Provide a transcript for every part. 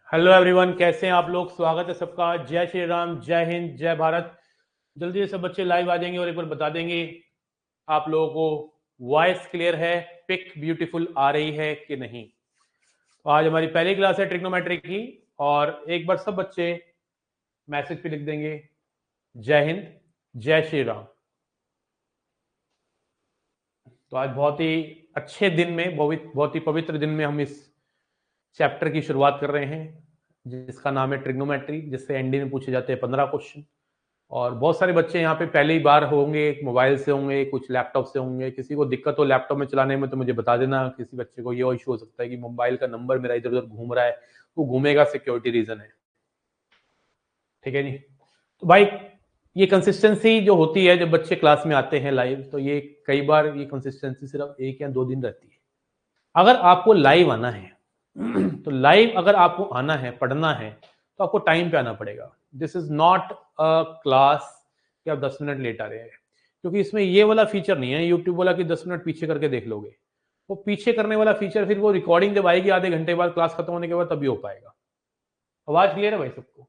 Hello everyone, कैसे हैं आप लोग। स्वागत है सबका। जय श्री राम, जय हिंद, जय भारत। जल्दी से सब बच्चे लाइव आ जाएंगे और एक बार बता देंगे आप लोगों को वॉइस क्लियर है, पिक ब्यूटीफुल आ रही है कि नहीं। तो आज हमारी पहली क्लास है ट्रिग्नोमेट्री की, और एक बार सब बच्चे मैसेज पे लिख देंगे जय हिंद, जय श्री राम। तो आज बहुत ही अच्छे दिन में, बहुत ही पवित्र दिन में हम इस चैप्टर की शुरुआत कर रहे हैं जिसका नाम है ट्रिग्नोमेट्री, जिससे एनडी में पूछे जाते हैं 15 क्वेश्चन। और बहुत सारे बच्चे यहाँ पे पहली बार होंगे, मोबाइल से होंगे, कुछ लैपटॉप से होंगे। किसी को दिक्कत हो लैपटॉप में चलाने में तो मुझे बता देना। किसी बच्चे को ये इशू हो सकता है कि मोबाइल का नंबर मेरा इधर उधर घूम रहा है, वो घूमेगा, सिक्योरिटी रीजन है। ठीक है जी। तो भाई ये कंसिस्टेंसी जो होती है जब बच्चे क्लास में आते हैं लाइव, तो ये कई बार ये कंसिस्टेंसी सिर्फ 1 या 2 दिन रहती है। अगर आपको लाइव आना है तो लाइव अगर आपको आना है, पढ़ना है, तो आपको टाइम पे आना पड़ेगा। This is not a class कि आप 10 मिनट लेट आ रहे हैं, क्योंकि इसमें ये वाला फीचर नहीं है यूट्यूब वाला कि 10 मिनट पीछे करके देख लोगे। वो पीछे करने वाला फीचर फिर वो रिकॉर्डिंग जब आएगी आधे घंटे बाद, क्लास खत्म होने के बाद, तभी हो पाएगा। आवाज क्लियर है भाई सबको?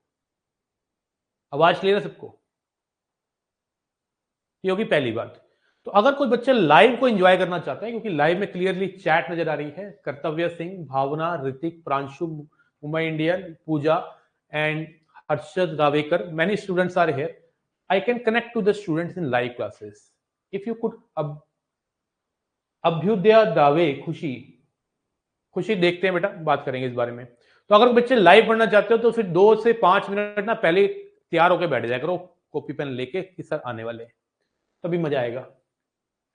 आवाज क्लियर है सबको? ये होगी पहली बात। तो अगर कोई बच्चा लाइव को एंजॉय करना चाहता है, क्योंकि लाइव में क्लियरली चैट नजर आ रही है, Kartavya Singh, Bhavna, Hrithik, Pranshu, Mumbai Indian, Pooja and Harshad Ravekar, many students are here. I can connect to the students in live classes. If you could Abhyuday दावे, खुशी खुशी देखते हैं बेटा, बात करेंगे इस बारे में। तो अगर बच्चे लाइव पढ़ना चाहते हो तो फिर 2 से 5 मिनट ना पहले तैयार होकर बैठ जाया करो, कॉपी पेन लेके कि सर आने वाले हैं, तभी मजा आएगा,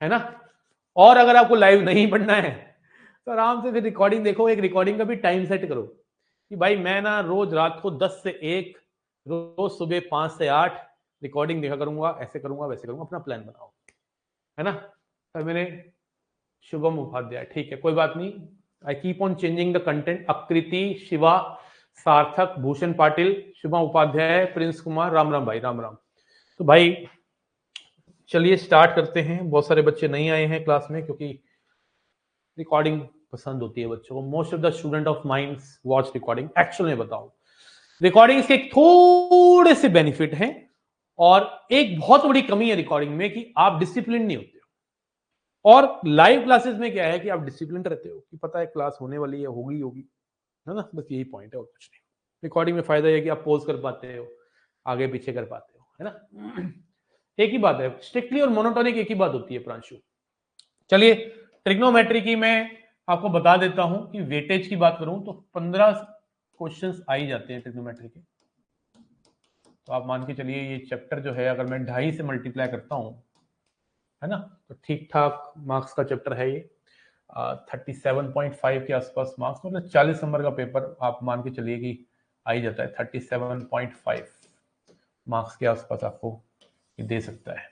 है ना। और अगर आपको लाइव नहीं पढ़ना है तो आराम से फिर रिकॉर्डिंग देखो। एक रिकॉर्डिंग का भी टाइम सेट करो कि भाई मैं ना रोज रात को 10 से 1, रोज सुबह 5 से 8 रिकॉर्डिंग देखा करूंगा, ऐसे करूंगा, वैसे करूंगा। अपना प्लान बनाओ, है ना। तो मैंने शुभम उपाध्याय, ठीक है, कोई बात नहीं। I keep on changing the content. आकृति, शिवा, सार्थक, भूषण पाटिल, शुभम उपाध्याय, प्रिंस कुमार, राम राम भाई, राम राम। तो भाई चलिए स्टार्ट करते हैं। बहुत सारे बच्चे नहीं आए हैं क्लास में क्योंकि रिकॉर्डिंग पसंद होती है बच्चों को। Most of the student of minds watch recording. Actual में बताऊं, रिकॉर्डिंग के थोड़े से बेनिफिट हैं और एक बहुत बड़ी कमी है रिकॉर्डिंग में कि आप डिसिप्लिन नहीं होते हो। और लाइव क्लासेस में क्या है कि आप डिसिप्लिन रहते हो कि पता है क्लास होने वाली है, होगी होगी, है ना। बस यही पॉइंट है और कुछ नहीं। रिकॉर्डिंग में फायदा है कि आप पॉज कर पाते हो, आगे पीछे कर पाते हो, है ना। एक ही बात है, स्ट्रिक्टली और मोनोटोनिक एक ही बात होती है प्रांशु। चलिए ट्रिग्नोमेट्री की मैं आपको बता देता हूं कि वेटेज की बात करूं तो 15 क्वेश्चंस आ ही जाते हैं ट्रिग्नोमेट्री के। तो आप मान के चलिए ये चैप्टर जो है अगर मैं 2.5 से मल्टीप्लाई करता हूं, है ना, तो ठीक ठाक मार्क्स का चैप्टर है ये। 37.5 के आसपास मार्क्स, मतलब 40 नंबर का पेपर आप मान के चलिए कि आ ही जाता है। 37.5 मार्क्स के आसपास आपको ये दे सकता है।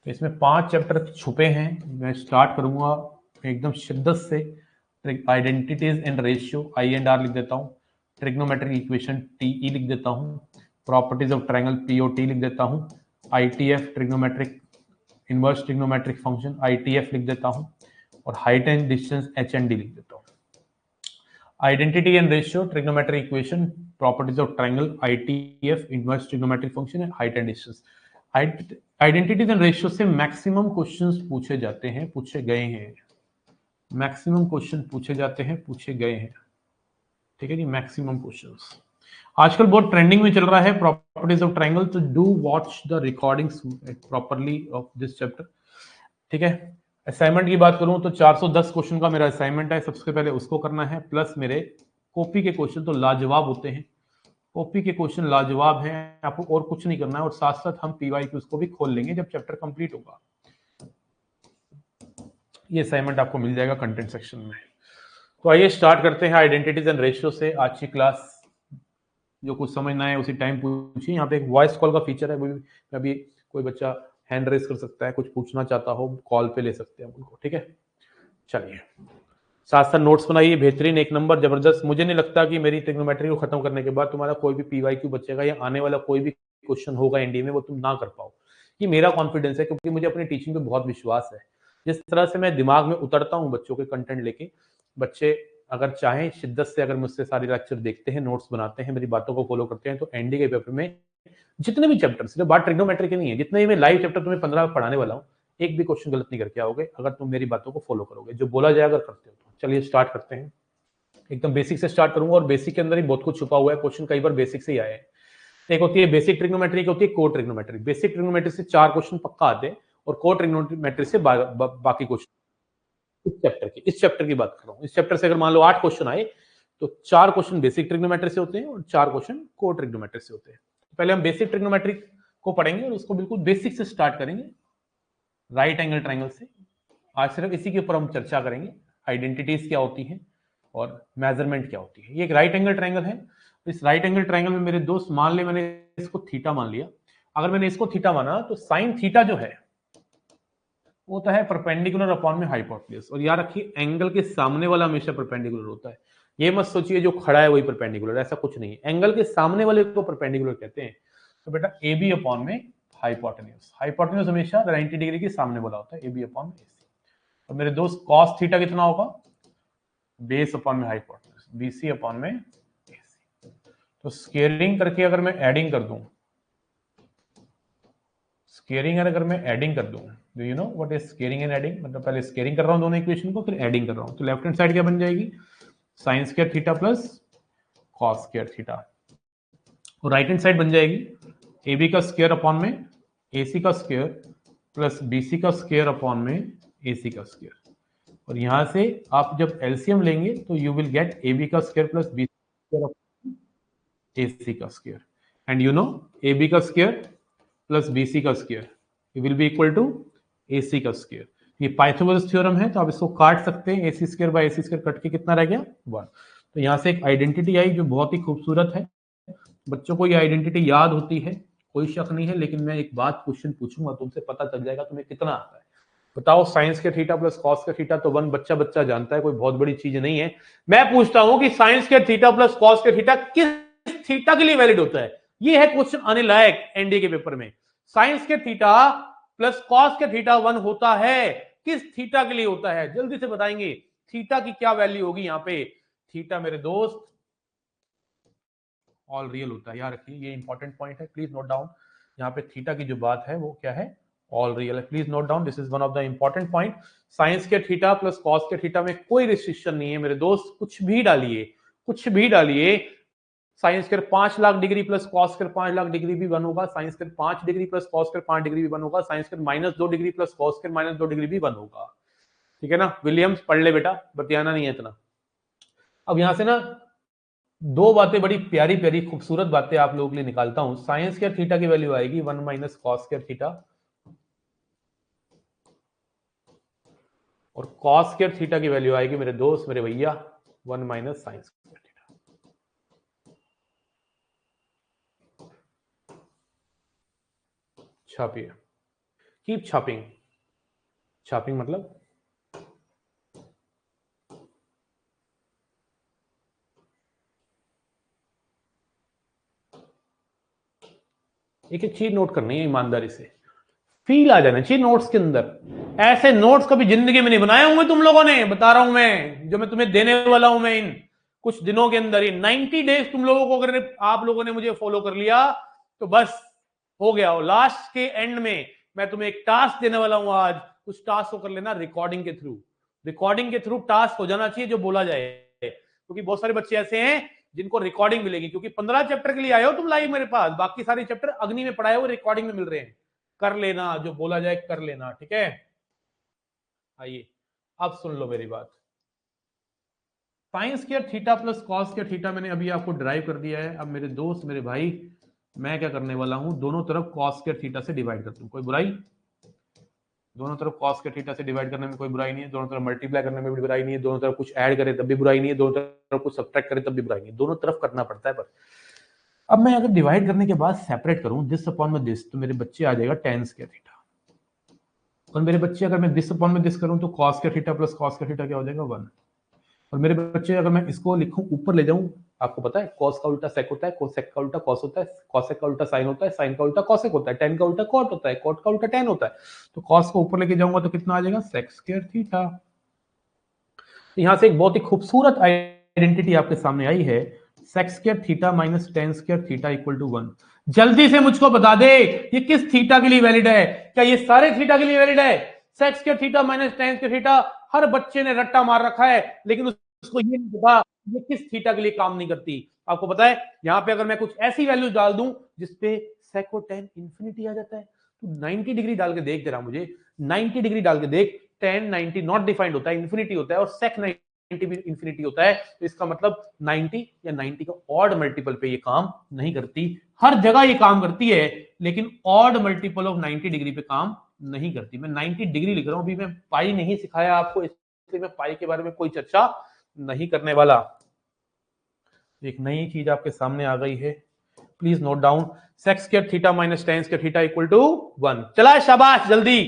तो इसमें 5 चैप्टर छुपे हैं। मैं स्टार्ट करूंगा एकदम शिद्दत से। आइडेंटिटीज एंड रेशियो, I&R लिख देता हूँ। ट्रिग्नोमेट्रिक इक्वेशन, TE लिख देता हूँ। प्रॉपर्टीज ऑफ ट्रायंगल, POT लिख देता हूँ। ITF trigonometric inverse trigonometric function, ITF लिख देता हूँ। और हाइट एंड डिस्टेंस, HND लिख देता हूँ। Identity and ratio, trigonometric equation, properties of triangle, ITF inverse trigonometric function and height and distance. Identities and ratio से मैक्सिमम क्वेश्चंस पूछे जाते हैं, पूछे गए हैं। मैक्सिमम क्वेश्चन पूछे जाते हैं, पूछे गए हैं, ठीक है जी। मैक्सिमम क्वेश्चंस आजकल बहुत ट्रेंडिंग में चल रहा है प्रॉपर्टीज ऑफ ट्रायंगल। तो do watch the recordings properly of this chapter, ठीक है। असाइनमेंट की बात करूं तो 410 क्वेश्चन का मेरा असाइनमेंट है। सबसे पहले उसको करना है, प्लस मेरे कॉपी के क्वेश्चन तो लाजवाब होते हैं। कॉपी के क्वेश्चन लाजवाब हैं, आपको और कुछ नहीं करना है। और साथ साथ हम PYQs को भी खोल लेंगे जब चैप्टर कंप्लीट होगा। ये असाइनमेंट आपको मिल जाएगा कंटेंट सेक्शन में। तो आइए स्टार्ट करते हैं आइडेंटिटीज एंड रेशियो से आज की क्लास। जो कुछ समझना है उसी टाइम पूछिए। यहाँ पे एक वॉइस कॉल का फीचर है, अभी कोई बच्चा हैंड रेस कर सकता है, कुछ पूछना चाहता हो कॉल पे ले सकते हैं उनको, ठीक है। चलिए साथ साथ नोट्स बनाइए, बेहतरीन, 1 नंबर, जबरदस्त। मुझे नहीं लगता कि मेरी ट्रिग्नोमेट्री को खत्म करने के बाद तुम्हारा कोई भी PYQ बचेगा या आने वाला कोई भी क्वेश्चन होगा एनडी में वो तुम ना कर पाओ, ये मेरा कॉन्फिडेंस है, क्योंकि मुझे अपनी टीचिंग पे बहुत विश्वास है। जिस तरह से मैं दिमाग में उतरता हूँ बच्चों के कंटेंट लेके, बच्चे अगर चाहें शिद्दत से, अगर मुझसे सारे लेक्चर देखते हैं, नोट्स बनाते हैं, मेरी बातों को फॉलो करते हैं, तो एनडी के पेपर में जितने भी चैप्टर, सिर्फ बात ट्रिग्नोमेट्री की नहीं है, जितने भी मैं लाइव चैप्टर तुम्हें 15 पढ़ाने वाला हूँ, एक भी क्वेश्चन गलत नहीं करके आओगे अगर तुम मेरी बातों को फॉलो करोगे, जो बोला जाए अगर करते हो तो। चलिए स्टार्ट करते हैं। एकदम बेसिक से स्टार्ट करूंगा, और बेसिक के अंदर ही बहुत कुछ छुपा हुआ है, क्वेश्चन कई बार बेसिक से ही आए हैं। एक होती है बेसिक ट्रिग्नोमेट्री, एक होती है कोर ट्रिग्नोमेट्री। बेसिक ट्रिग्नोमेट्री से 4 क्वेश्चन पक्का आते हैं, और कोर ट्रिग्नोमेट्री से बाकी क्वेश्चन। इस चैप्टर की बात कर रहा हूँ। इस चैप्टर से अगर मान लो 8 क्वेश्चन आए, तो 4 क्वेश्चन बेसिक ट्रिग्नोमेट्री से होते हैं और 4 क्वेश्चन कोर ट्रिग्नोमेट्री से होते हैं। पहले हम बेसिक ट्रिग्नोमेट्री को पढ़ेंगे और उसको बिल्कुल बेसिक से स्टार्ट करेंगे, राइट एंगल ट्रायंगल से। आज सिर्फ इसी के ऊपर हम चर्चा करेंगे, आइडेंटिटीज क्या होती हैं और मेजरमेंट क्या होती है। ये एक राइट एंगल ट्रायंगल है। इस राइट एंगल ट्रायंगल में मेरे दोस्त, मान ले मैंने इसको थीटा मान लिया। अगर मैंने इसको थीटा माना, तो साइन थीटा जो है वो होता है परपेंडिकुलर अपॉन में हाइपोटेन्यूज। और याद रखिए, एंगल के सामने वाला हमेशा परपेंडिकुलर होता है। ये मत सोचिए जो खड़ा है वही परपेंडिकुलर, ऐसा कुछ नहीं है। एंगल के सामने वाले को परपेंडिकुलर कहते हैं। तो बेटा ए बी अपॉन में हाइपोटेन्यूज, हाइपोटेन्यूज हमेशा 90 डिग्री के सामने वाला होता है, ए बी अपॉन में एसी। तो मेरे दोस्त कॉस थीटा कितना होगा, बेस अपॉन में हाइपोटेन्यूज, बीसी अपॉन में एसी। तो स्केयरिंग करके अगर मैं एडिंग कर दूं, स्केयरिंग अगर मैं एडिंग कर दूं, do you know what is squaring and adding? मतलब पहले स्केयरिंग कर रहा हूं दोनों इक्वेशन को, फिर एडिंग कर रहा हूं। तो लेफ्ट हैंड साइड क्या बन जाएगी, sign square theta plus cos square theta, और राइट हैंड साइड बन जाएगी ए बी का स्क्वायर अपॉन में ए सी का स्क्वायर प्लस बी सी का स्क्वायर अपॉन में ए सी का स्क्वायर। और यहां से आप जब एलसीएम लेंगे तो you will get A B का square plus B square upon A C का square. And you know A B का स्क्वायर प्लस बी सी का square will be equal to A C का स्क्वायर। ये Pythagoras theorem है, तो आप इसको काट सकते हैं। A C square by A C square कट के कितना रह गया, 1। तो यहां से एक आइडेंटिटी आई जो बहुत ही खूबसूरत है। बच्चों को ये आइडेंटिटी याद होती है, कोई शक नहीं है। लेकिन मैं एक बात क्वेश्चन पूछूंगा, तुमसे पता चल जाएगा तुम्हें कितना आता है। बताओ, साइंस के थीटा प्लस कॉस के थीटा तो 1 बच्चा बच्चा जानता है, कोई बहुत बड़ी चीज नहीं है। मैं पूछता हूं कि साइंस के थीटा प्लस कॉस के थीटा किस थीटा के लिए वैलिड होता है? ये है क्वेश्चन आने लायक एनडीए के पेपर में। साइंस के थीटा प्लस कॉस के थीटा 1 होता है, किस थीटा के लिए होता है? जल्दी से बताएंगे थीटा की क्या वैल्यू होगी यहाँ पे। थीटा मेरे दोस्त ऑल रियल होता है, याद रखिए, ये इंपॉर्टेंट पॉइंट है, प्लीज नोट डाउन। यहाँ पे थीटा की जो बात है वो क्या है, ऑल रियल है। Please note down, this is one of the important point. Science के थीटा प्लस कॉस के थीटा में कोई रिस्ट्रिक्शन नहीं है मेरे दोस्त, कुछ भी डालिए, कुछ भी डालिए। साइंस के 5 लाख डिग्री प्लस कॉस के 5 लाख डिग्री भी 1 होगा, साइंस के 5 डिग्री प्लस कॉस के 5 डिग्री भी 1 होगा, साइंस के -2 डिग्री प्लस कॉस के -2 डिग्री भी 1 होगा। ठीक है ना विलियम्स, पढ़ ले बेटा, बतियाना नहीं है इतना। अब यहां से ना 2 बातें बड़ी प्यारी प्यारी खूबसूरत बातें आप लोगों के लिए निकालता हूं। साइंस के थीटा की वैल्यू आएगी 1 माइनस कॉस के थीटा, और कॉस के थीटा की वैल्यू आएगी मेरे दोस्त, मेरे भैया, 1 माइनस साइन स्क्वायर थीटा। छापिए, कीप छापिंग। छापिंग मतलब एक एक चीज नोट करनी है ईमानदारी से, फील आ जाना चाहिए नोट्स के अंदर। ऐसे नोट्स कभी जिंदगी में नहीं बनाए होंगे तुम लोगों ने, बता रहा हूं मैं, जो मैं तुम्हें देने वाला हूं मैं इन कुछ दिनों के अंदर ही। 90 डेज तुम लोगों को अगर आप लोगों ने मुझे फॉलो कर लिया तो बस हो गया हो। लास्ट के एंड में मैं तुम्हें एक टास्क देने वाला हूं आज, उस टास्क को कर लेना रिकॉर्डिंग के थ्रू। रिकॉर्डिंग के थ्रू टास्क हो जाना चाहिए जो बोला जाए, क्योंकि बहुत सारे बच्चे ऐसे हैं जिनको रिकॉर्डिंग मिलेगी, क्योंकि 15 चैप्टर के लिए आए हो तुम लाइव मेरे पास, बाकी सारे चैप्टर अग्नि में पढ़ाए हुए रिकॉर्डिंग में मिल रहे हैं। कर लेना, जो बोला जाए कर लेना, ठीक है। आइए अब सुन लो मेरी बात। साइंस के थीटा प्लस कॉस के थीटा मैंने अभी आपको ड्राइव कर दिया है। अब मेरे दोस्त, मेरे भाई, मैं क्या करने वाला हूं, दोनों तरफ कॉस के थीटा से डिवाइड कर दूं। कोई बुराई? दोनों तरफ कॉस के थीटा से डिवाइड करने में कोई बुराई नहीं है, दोनों तरफ मल्टीप्लाई करने में भी बुराई नहीं है, दोनों तरफ कुछ ऐड करे तब भी बुराई नहीं है, दोनों तरफ कुछ सब्ट्रैक्ट करे तब भी बुराई नहीं है, दोनों तरफ करना पड़ता है। पर अब मैं अगर डिवाइड करने के बाद सेपरेट करूं दिस अपॉन में दिस, तो मेरे बच्चे आ जाएगा टेन स्क्वायर थीटा। और मेरे बच्चे अगर मैं दिस अपॉन में दिस करूं तो कॉस के थीटा प्लस कॉस के थीटा क्या हो जाएगा, 1। और मेरे बच्चे अगर मैं इसको लिखूं ऊपर ले जाऊं आपको पता है cos का उल्टा sec होता है, cosec का उल्टा cos होता है, cosec का उल्टा sin होता है, sin का उल्टा cosec होता है, tan का उल्टा cot होता है, cot का उल्टा tan होता है। तो cos को ऊपर लेके जाऊंगा तो कितना आ जाएगा sec स्क्वायर थीटा। यहां से एक बहुत ही खूबसूरत आइडेंटिटी आपके सामने आई है, sec square theta minus tan square theta equal to 1। जल्दी से मुझको बता दे ये किस थीटा के लिए वैलिड है? क्या ये सारे थीटा के लिए वैलिड है? sec square theta minus tan square theta हर बच्चे ने रट्टा मार रखा है, लेकिन उसको ये नहीं पता ये किस थीटा के लिए काम नहीं करती। आपको पता है यहां पे अगर मैं कुछ ऐसी वैल्यूज डाल दूं जिसपे sec और tan इंफिनिटी आ जाता है, तो 90 डिग्री डाल के देख दे रहा मुझे, 90 डिग्री डाल के देख, tan 90 नॉट डिफाइंड होता है, इंफिनिटी होता है, और sec 90 भी इंफिनिटी होता है। तो इसका मतलब 90 या 90 का ऑड मल्टीपल पे ये काम नहीं करती। हर जगह ये काम करती है, लेकिन ऑड मल्टीपल ऑफ 90 डिग्री पे काम नहीं करती। मैं 90 डिग्री लिख रहा हूं, अभी मैं पाई नहीं सिखाया आपको, इसलिए मैं पाई के बारे में कोई चर्चा नहीं करने वाला। एक नई चीज आपके सामने आ गई है, please note down, sec square theta minus tan square theta equal to 1। चला शाबाश जल्दी,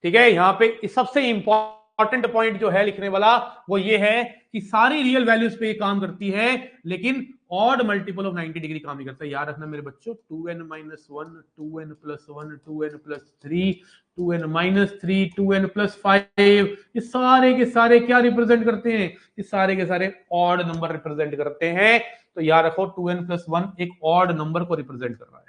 ठीक है। यहां पे सबसे इंपॉर्टेंट पॉइंट जो है लिखने वाला वो ये है कि सारी रियल वैल्यूज पे ये काम करती है, लेकिन ऑड मल्टीपल ऑफ 90 डिग्री काम नहीं करता। याद रखना मेरे बच्चों, 2n minus 1, 2n plus 1, 2n plus 3, 2n minus 3, 2n plus 5, ये सारे के सारे क्या रिप्रेजेंट करते हैं? ये सारे के सारे ऑड नंबर रिप्रेजेंट करते हैं। तो याद रखो 2n प्लस 1 एक ऑड नंबर को रिप्रेजेंट कर रहा है।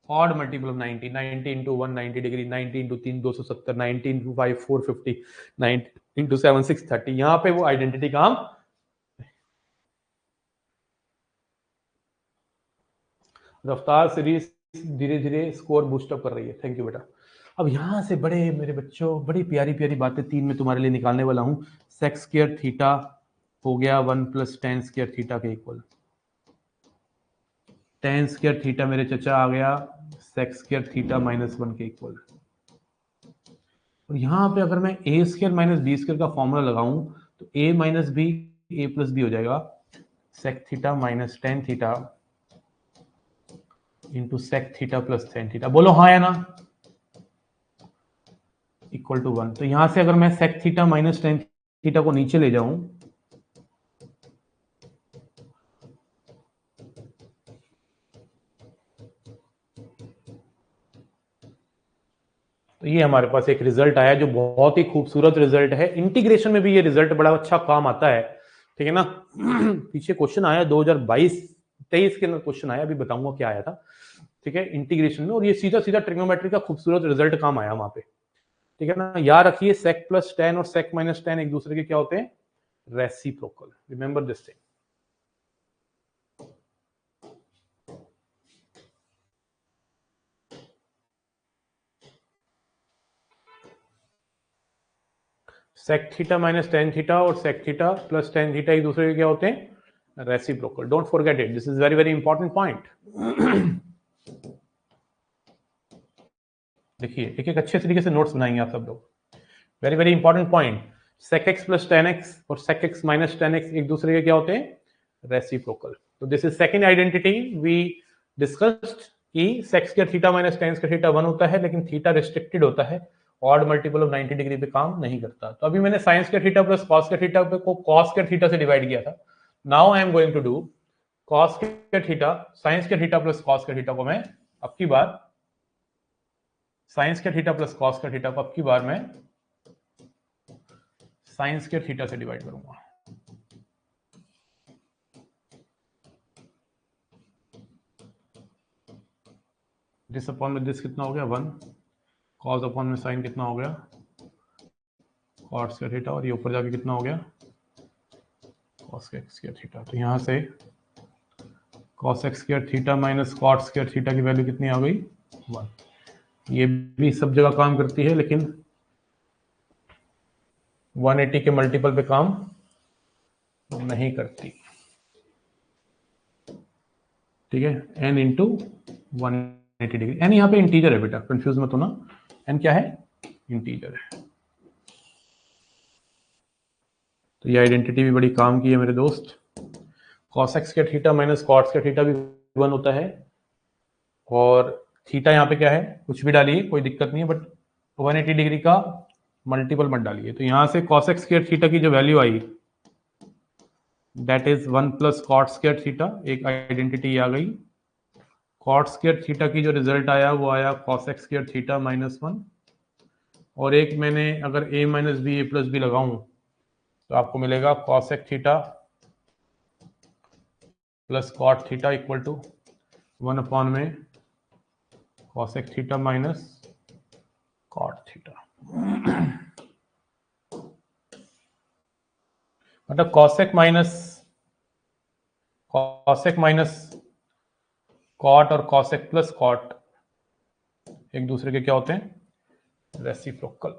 Odd multiple of 90, 90 into 1 90 degree, 90 into 3 270, 90 into 5 450, 90 into 7 630। यहां पे वो आइडेंटिटी काम रफ्तार सीरीज धीरे धीरे स्कोर बूस्टअप कर रही है। थैंक यू बेटा। अब यहां से बड़े मेरे बच्चों बड़ी प्यारी प्यारी बातें तीन में तुम्हारे लिए निकालने वाला हूं। सेक स्क्वायर थीटा हो गया 1 प्लस tan स्क्वायर थीटा के इक्वल, tan स्क्वायर थीटा मेरे चचा आ गया सेक स्क्वायर थीटा माइनस 1 के इक्वल। और यहां पे अगर मैं A square minus B square का फॉर्मूला लगाऊं तो A minus B A plus B हो जाएगा, sec theta minus tan theta into sec theta plus tan theta. बोलो हाँ या ना? Equal to 1। तो यहां से अगर मैं sec theta minus tan theta को नीचे ले जाऊं तो ये हमारे पास एक रिजल्ट आया जो बहुत ही खूबसूरत रिजल्ट है। इंटीग्रेशन में भी ये रिजल्ट बड़ा अच्छा काम आता है, ठीक है ना। पीछे क्वेश्चन आया 2022-23 के अंदर क्वेश्चन आया, अभी बताऊंगा क्या आया था, ठीक है, इंटीग्रेशन में, और ये सीधा सीधा ट्रिग्नोमेट्री का खूबसूरत रिजल्ट काम आया वहां पे, ठीक है ना। याद रखिए सेक प्लस tan और सेक माइनस tan एक दूसरे के क्या होते हैं? Reciprocal. Remember this thing. Sec theta minus tan theta और sec theta plus tan theta एक दूसरे के क्या होते हैं? Reciprocal. Don't forget it, this is very very important point. देखिए एक एक अच्छे तरीके से नोट्स बनाएंगे आप सब लोग। Very very important point, sec x plus tan x और sec x minus tan x एक दूसरे के क्या होते हैं? रेसिप्रोकल। तो this is second identity we discussed कि sec square theta minus tan square theta 1 होता है, लेकिन थीटा रिस्ट्रिक्टेड होता है, ऑड मल्टीपल ऑफ 90 डिग्री पे काम नहीं करता। तो अभी मैंने sin square theta plus cos square theta पे को cos स्क्वायर थीटा से डिवाइड किया था। Now I am going to do cos square theta sin square theta plus cos square theta को मैं अब की बार sin square theta plus cos square theta को अब की बार मैं sin स्क्वायर थीटा से डिवाइड करूंगा। दिस अपॉन में दिस कितना हो गया 1, cos अपॉन में sin कितना हो गया cot स्क्वायर थीटा, और ये ऊपर जाके कितना हो गया cos स्क्वायर थीटा। तो यहां से cos square theta minus cot square theta की वैल्यू कितनी आ गई 1। ये भी सब जगह काम करती है, लेकिन 180 के मल्टीपल पे काम नहीं करती, ठीक है। n into 180 degree. n यहाँ पे इंटीजर है बेटा, कंफ्यूज मत होना, n क्या है? इंटीजर है। तो ये आइडेंटिटी भी बड़ी काम की है मेरे दोस्त। cos x के थीटा माइनस cot के थीटा भी 1 होता है, और थीटा यहाँ पे क्या है? कुछ भी डालिए कोई दिक्कत नहीं है, बट 180 डिग्री का मल्टीपल मत डालिए। तो यहाँ से cos x स्क्वायर थीटा की जो वैल्यू आई that is 1 plus cot square theta, एक आइडेंटिटी आ गई। कॉट स्क्वायर थीटा की जो रिजल्ट आया वो आया कॉसेक स्क्वायर थीटा -1, और एक मैंने अगर a minus B A plus B लगाऊं तो आपको मिलेगा cosec theta plus cot theta equal to 1 upon में cosec theta minus cot theta. मतलब कॉसेक माइनस कॉट और कॉसेक प्लस कॉट एक दूसरे के क्या होते हैं? रेसिप्रोकल।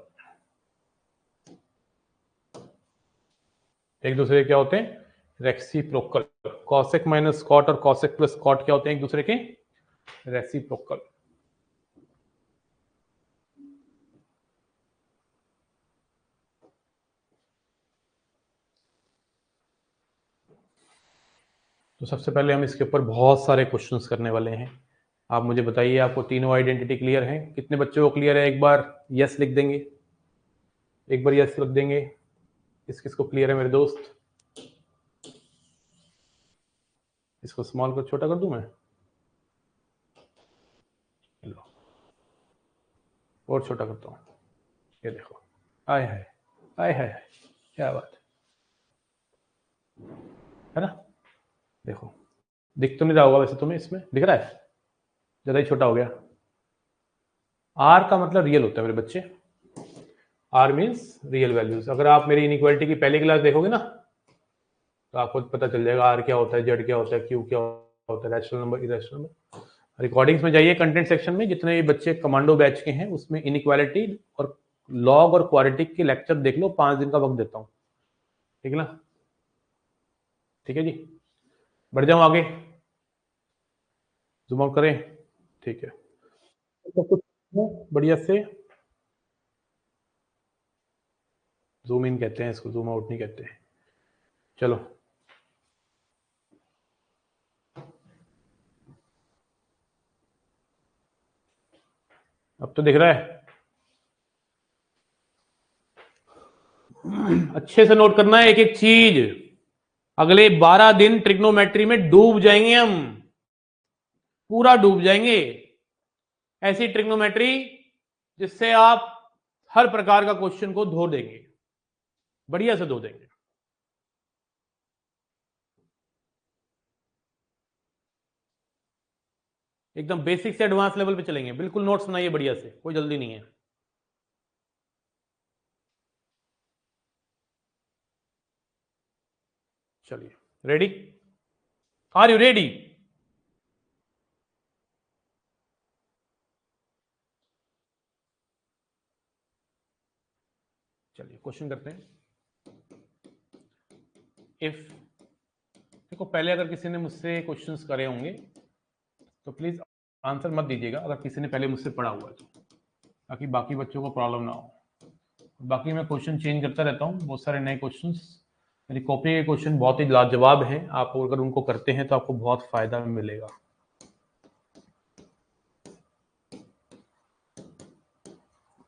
एक दूसरे के क्या होते हैं? रेसिप्रोकल। कॉसेक माइनस कॉट और कॉसेक प्लस कॉट क्या होते हैं? एक दूसरे के रेसिप्रोकल। तो सबसे पहले हम इसके ऊपर बहुत सारे क्वेश्चंस करने वाले हैं। आप मुझे बताइए, आपको तीनों आइडेंटिटी क्लियर हैं? कितने बच्चों को क्लियर है? एक बार यस लिख देंगे, एक बार यस लिख देंगे। किस किस को क्लियर है मेरे दोस्त? इसको स्मॉल को छोटा कर दूं मैं? लो, और छोटा करता हूं। ये देखो, आय हाय आय हाय, क्या बात है ना? देखो, दिख तो नहीं रहा होगा वैसे तुम्हें, इसमें दिख रहा है? ज़्यादा ही छोटा हो गया। आर का मतलब रियल होता है मेरे बच्चे। R means real values. अगर आप मेरी इनइक्वालिटी की पहली क्लास देखोगे ना तो आपको पता चल जाएगा आर क्या होता है, जेड क्या होता है, क्यू क्या होता है, rational number, irrational number. Recordings में जाइए, कंटेंट सेक्शन में जितने भी बच्चे कमांडो बैच के हैं उसमें इनइक्वालिटी और लॉग और क्वाड्रेटिक के लेक्चर देख लो। 5 दिन का वक्त देता हूँ, ठीक है ना? ठीक है जी, बढ़ जाऊँ आगे, जूम आउट करें? ठीक है, तो कुछ बढ़िया से जूम इन कहते हैं इसको, जूम आउट नहीं कहते। चलो, अब तो दिख रहा है। अच्छे से नोट करना है एक एक चीज। अगले 12 दिन ट्रिग्नोमेट्री में डूब जाएंगे हम, पूरा डूब जाएंगे। ऐसी ट्रिग्नोमेट्री जिससे आप हर प्रकार का क्वेश्चन को धो देंगे, बढ़िया से धो देंगे। एकदम बेसिक से एडवांस लेवल पे चलेंगे। बिल्कुल नोट्स बनाइए बढ़िया से, कोई जल्दी नहीं है। चलिए, रेडी? Are you ready? चलिए क्वेश्चन करते हैं। इफ, देखो पहले अगर किसी ने मुझसे क्वेश्चंस करे होंगे तो प्लीज आंसर मत दीजिएगा अगर किसी ने पहले मुझसे पढ़ा हुआ है तो, ताकि बाकी बच्चों को प्रॉब्लम ना हो। बाकी मैं क्वेश्चन चेंज करता रहता हूँ, बहुत सारे नए क्वेश्चंस। मेरी कॉपी के क्वेश्चन बहुत ही लाजवाब हैं, आप अगर उनको करते हैं तो आपको बहुत फायदा मिलेगा।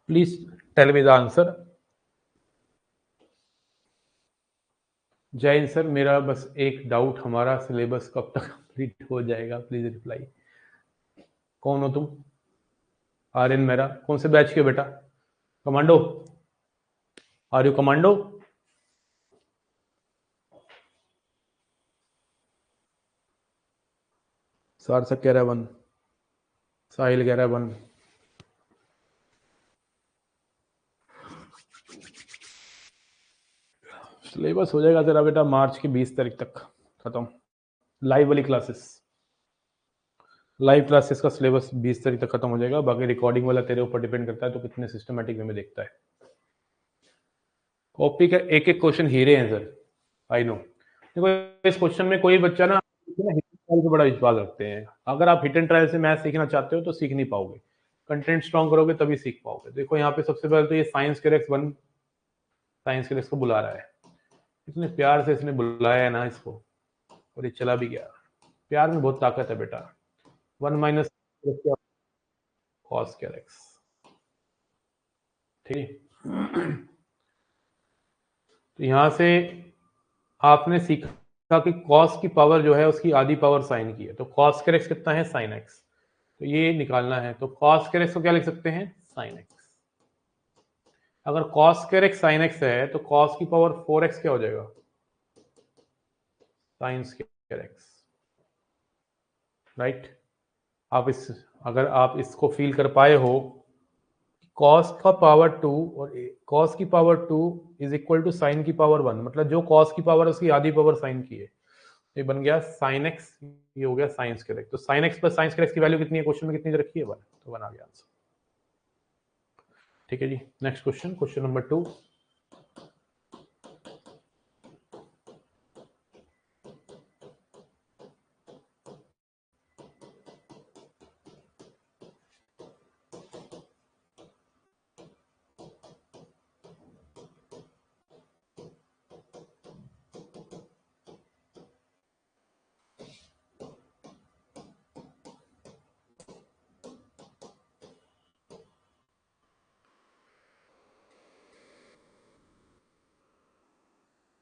Please tell me the answer. जय हिंद सर, मेरा बस एक डाउट, हमारा सिलेबस कब तक कंप्लीट हो जाएगा? Please reply. कौन हो तुम? आर्यन मेहरा। कौन से बैच के बेटा? Commando? Are you commando? Sarthak कह रहा है 1, साहिल कह रहा है 1। सिलेबस हो जाएगा तेरा बेटा मार्च की 20 तारीख तक खत्म। लाइव वाली क्लासेस, लाइव क्लासेस का सिलेबस 20 तारीख तक खत्म हो जाएगा। बाकी रिकॉर्डिंग वाला तेरे ऊपर डिपेंड करता है तो कितने सिस्टमेटिक वे में देखता है। कॉपी का एक एक क्वेश्चन हीरे हैं सर, आई नो। देखो इस क्वेश्चन में कोई बच्चा ना हिट एंड ट्रायल पे बड़ा विश्वास रखते हैं। अगर आप हिट एंड ट्रायल से मैथ सीखना चाहते हो तो सीख नहीं पाओगे। कंटेंट स्ट्रॉन्ग करोगे तभी सीख पाओगे। देखो यहाँ पे सबसे पहले तो ये साइंस के रेक्स 1, साइंस के रेक्स को बुला रहा है। इतने प्यार से इसने बुलाया है ना इसको, और ये चला भी गया। प्यार में बहुत ताकत है बेटा। 1 माइनस कॉस के रेक्स, ठीक है? तो यहाँ से आपने सीखा कि cos की पावर जो है उसकी आधी पावर sin की है, तो cos स्क्वायर x कितना है sin x, तो ये निकालना है। तो cos स्क्वायर x को क्या लिख सकते हैं sin x। अगर cos square x sin x है तो cos की पावर 4x क्या हो जाएगा sin स्क्वायर x, राइट। अगर आप इसको फील कर पाए हो, cos का पावर 2 और cos की power 2 is equal to sin की पावर 1, मतलब जो cos की पावर है उसकी आधी पावर sin की है, ये बन गया sin x, ये हो गया sin स्क्वायर x। तो sin x plus sin square x की वैल्यू कितनी है क्वेश्चन में, कितनी रखी है 1, तो 1 आ गया आंसर। ठीक है जी, next question, question number 2।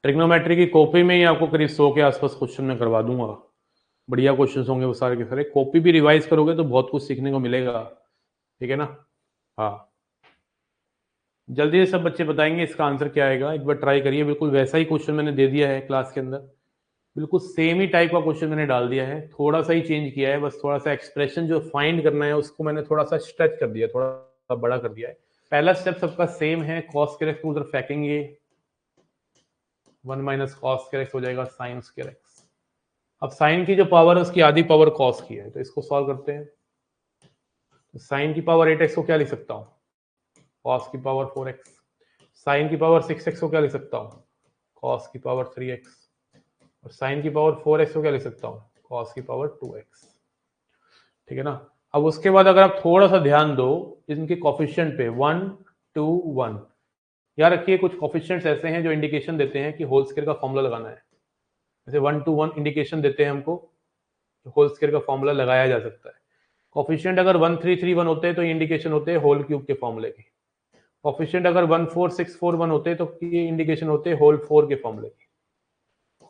Trigonometry की कॉपी में ही आपको करीब 100 के आसपास क्वेश्चन मैं करवा दूंगा, बढ़िया क्वेश्चन होंगे वो सारे के सारे। कॉपी भी रिवाइज करोगे तो बहुत कुछ सीखने को मिलेगा, ठीक है ना। हाँ, जल्दी से सब बच्चे बताएंगे इसका आंसर क्या आएगा, एक बार ट्राई करिए। बिल्कुल वैसा ही क्वेश्चन मैंने दे दिया है क्लास के अंदर, बिल्कुल सेम ही टाइप का क्वेश्चन मैंने डाल दिया है, थोड़ा सा ही चेंज किया है, बस थोड़ा सा एक्सप्रेशन जो फाइंड करना है उसको मैंने थोड़ा सा स्ट्रेच कर दिया, थोड़ा सा बड़ा कर दिया है। पहला स्टेप सबका सेम है, cos स्क्वायर x को उधर फेंकेंगे, 1 माइनस कॉस स्क्वायर x हो जाएगा sin स्क्वायर x। अब sin की जो पावर है उसकी आधी पावर cos की है, तो इसको सॉल्व करते हैं। तो sin की पावर 8x को क्या लिख सकता हूँ cos की पावर 4x, sin की पावर 6x को क्या लिख सकता हूँ cos की पावर 3x, और sin की पावर 4x को क्या लिख सकता हूँ cos की पावर 2x, ठीक है ना। अब उसके बाद अगर आप थोड़ा सा ध्यान दो इनके कोफिशिएंट पे, 1 2 1, याद रखिए कुछ कोफिशिएंट्स ऐसे हैं जो इंडिकेशन देते हैं कि होल स्क्वायर का फॉर्मूला लगाना है। जैसे 1 2 1 इंडिकेशन देते हैं हमको होल स्क्वायर का फॉर्मूला लगाया जा सकता है। कोफिशिएंट अगर 1 3 3 1 होते हैं तो ये इंडिकेशन होते हैं होल क्यूब के फॉर्मूले की। कोफिशिएंट अगर 1 4 6 4 1 होते हैं तो ये इंडिकेशन होते हैं होल 4 के फॉर्मूले की।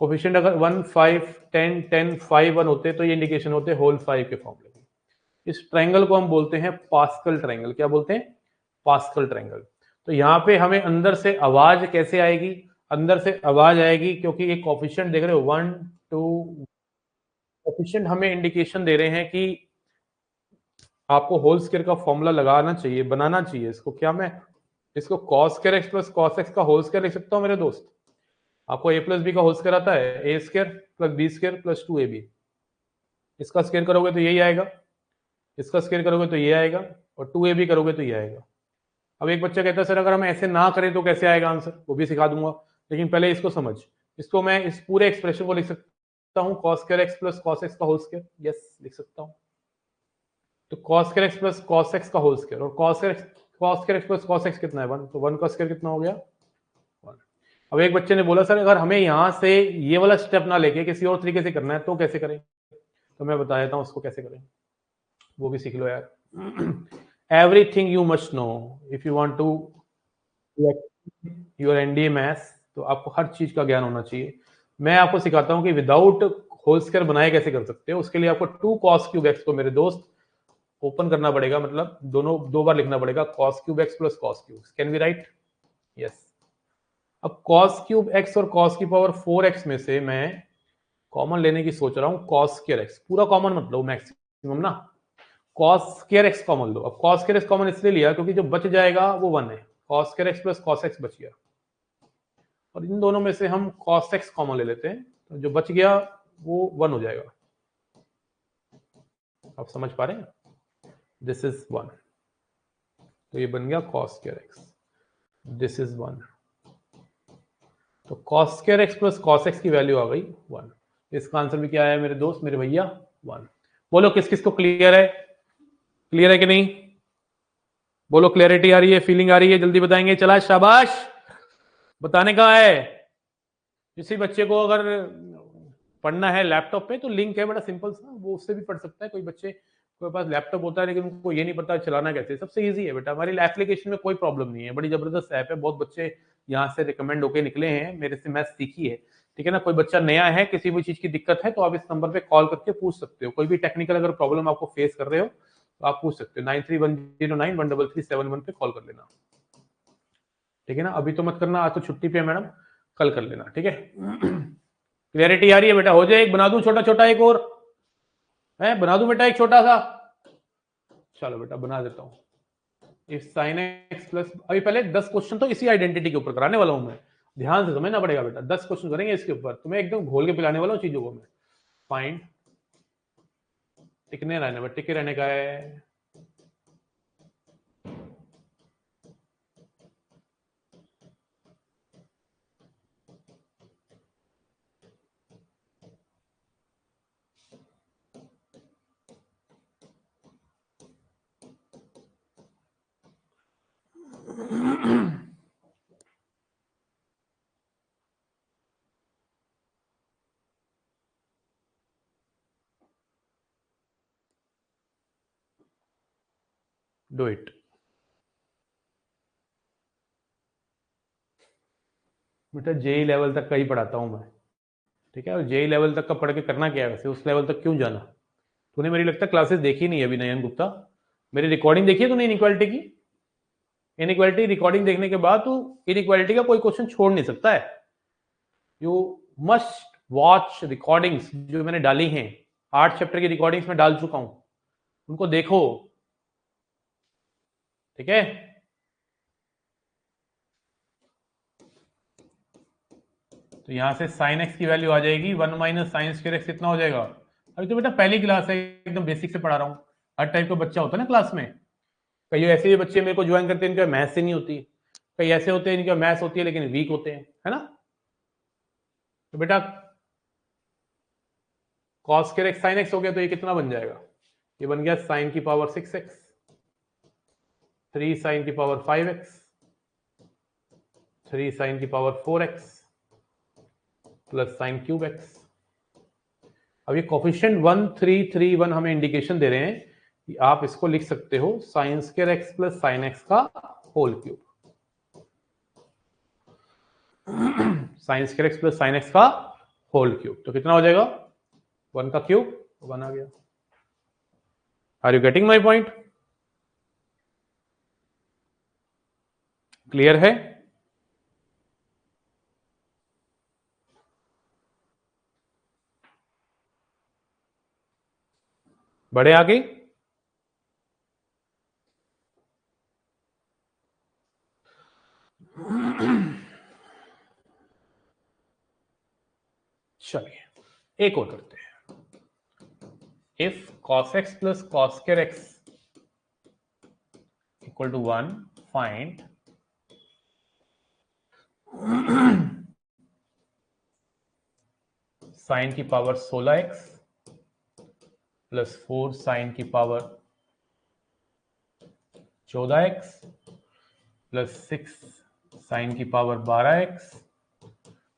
कोफिशिएंट अगर 1 5 10 10 5 1 होते हैं तो ये इंडिकेशन होते हैं होल 5 के फॉर्मूले की। इस ट्रायंगल को हम बोलते हैं पास्कल ट्रायंगल। क्या बोलते हैं पास्कल ट्रायंगल। तो यहाँ पे हमें अंदर से आवाज कैसे आएगी, अंदर से आवाज आएगी क्योंकि ये कोफिशिएंट देख रहे हो 1 2, कोफिशिएंट हमें इंडिकेशन दे रहे हैं कि आपको होल स्क्वायर का फॉर्मूला लगाना चाहिए, बनाना चाहिए। इसको क्या मैं इसको cos square x plus cos x का होल स्क्वायर लिख सकता हूँ मेरे दोस्त। आपको a प्लस बी का होल स्क्वायर आता है, A square plus B square plus 2ab। इसका स्क्वायर करोगे तो यही आएगा, इसका स्क्वायर करोगे तो ये आएगा, और 2ab करोगे तो ये आएगा। अब एक बच्चा कहता है सर अगर हम ऐसे ना करें तो कैसे आएगा आंसर, वो भी सिखा दूंगा, लेकिन पहले इसको समझ। इसको मैं इस पूरे एक्सप्रेशन को लिख सकता हूँ cos square x plus cos x का होल स्क्वायर, यस लिख सकता हूँ। तो cos square x plus cos x का होल स्क्वायर, और cos square x plus cos x कितना है 1, तो 1 का स्क्वायर कितना हो गया 1। अब एक बच्चे ने बोला सर अगर हमें यहां से ये वाला स्टेप ना लेके किसी और तरीके से करना है तो कैसे करें, तो मैं बता देता हूं उसको कैसे करें, वो भी सीख लो यार। Everything you must know if you want to your NDA maths, तो आपको हर चीज का ज्ञान होना चाहिए। मैं आपको सिखाता हूं कि विदाउट होल स्क्वायर बनाए कैसे कर सकते हो। उसके लिए आपको 2 cos क्यूब x को मेरे दोस्त ओपन करना पड़ेगा, मतलब दोनों दो बार लिखना पड़ेगा, cos cube x plus cos cube. Can be right, yes. अब cos क्यूब x और cos की पावर 4x में से मैं कॉमन लेने की सोच रहा हूं cos स्क्वायर x, पूरा कॉमन मत लो मैक्सिमम ना, cos स्क्वायर x कॉमन लो। अब cos स्क्वायर x कॉमन इसलिए लिया क्योंकि जो बच जाएगा वो 1 है, cos square x plus cos x बच गया, और इन दोनों में से हम cos x कॉमन ले लेते हैं, तो जो बच गया वो 1 हो जाएगा। आप समझ पा रहे हैं, दिस इज 1, तो ये बन गया cos square x, this is 1, तो cos square x plus cos x की वैल्यू आ गई 1। इसका आंसर भी क्या आया मेरे दोस्त मेरे भैया 1। बोलो किस किस को क्लियर है, क्लियर है कि नहीं, बोलो क्लैरिटी आ रही है, फीलिंग आ रही है, जल्दी बताएंगे, चला शाबाश, बताने का है। किसी बच्चे को अगर पढ़ना है लैपटॉप पे तो लिंक है बड़ा सिंपल सा, वो उससे भी पढ़ सकता है। कोई बच्चे कोई पास लैपटॉप होता है लेकिन उनको ये नहीं पता चलाना कैसे, सबसे इजी है बेटा, हमारी एप्लीकेशन में कोई प्रॉब्लम नहीं है, बड़ी जबरदस्त ऐप है, बहुत बच्चे यहाँ से रिकमेंड होके निकले हैं, मेरे से मैथ सीखी है। ठीक है ना। कोई बच्चा नया है, किसी भी चीज की दिक्कत है तो आप इस नंबर पे कॉल करके पूछ सकते हो। कोई भी टेक्निकल अगर प्रॉब्लम आपको फेस कर रहे हो तो आप पूछ सकते हो। 9310913371 पे कॉल कर लेना, ठीक है ना। अभी तो मत करना, आज तो छुट्टी पे है मैडम, कल कर लेना, ठीक है। क्लियरिटी आ रही है बेटा? हो जाए, एक बना दूं छोटा छोटा, एक और है बना दूं बेटा, एक छोटा सा। चलो बेटा बना देता हूं। इफ साइन एक्स प्लस, अभी पहले 10 क्वेश्चन तो इसी आइडेंटिटी के ऊपर कराने वाला हूं मैं, ध्यान से समझना पड़ेगा बेटा। 10 क्वेश्चन करेंगे इसके ऊपर, तुम्हें एकदम घोल के पिलाने वाला हूं चीजों को मैं। फाइंड, टिकने रहने, टिके रहने का है। Do it. बेटा जेई लेवल तक का ही पढ़ाता हूं मैं, ठीक है। और जेई लेवल तक का पढ़ के करना क्या है वैसे, उस लेवल तक क्यों जाना? तूने मेरी लगता क्लासेस देखी नहीं है अभी नयन गुप्ता, मेरी रिकॉर्डिंग देखी है तूने इनइक्वालिटी की? इनइक्वालिटी रिकॉर्डिंग देखने के बाद तू इनइक्वालिटी का कोई क्वेश्चन छोड़ नहीं सकता है। यू मस्ट वॉच रिकॉर्डिंग्स जो मैंने डाली हैं, 8 चैप्टर की रिकॉर्डिंग्स में डाल चुका हूं, उनको देखो, ठीक है। तो यहां से साइन एक्स की वैल्यू आ जाएगी 1 माइनस साइन स्क्वायर एक्स, कितना हो जाएगा? अभी तो बेटा पहली क्लास है, एकदम बेसिक से पढ़ा रहा हूं। हर टाइप का बच्चा होता है ना क्लास में। कई ऐसे भी बच्चे मेरे को ज्वाइन करते हैं इनका मैथ्स से नहीं होती, कई ऐसे होते हैं इनका मैथ्स होती है लेकिन वीक होते हैं, है ना। तो बेटा cos square x sine x हो गया, तो ये कितना बन जाएगा? ये बन गया साइन की पावर 6x, 3 साइन की पावर 5x, 3 साइन की power 4x plus sine cube x. अब ये कोफिशिएंट 1 3 3 1 हमें इंडिकेशन दे रहे हैं कि आप इसको लिख सकते हो sine square X plus sine X का whole cube. Sine square X plus sine X का होल क्यूब, तो कितना हो जाएगा? 1 का क्यूब, 1 आ गया। Are you getting my point? Clear है? बढ़े आगे? चलिए एक और करते हैं। If cos x plus cos square x equal to 1, find sine की पावर 16x प्लस 4 साइन की पावर 14x प्लस 6 साइन की पावर 12x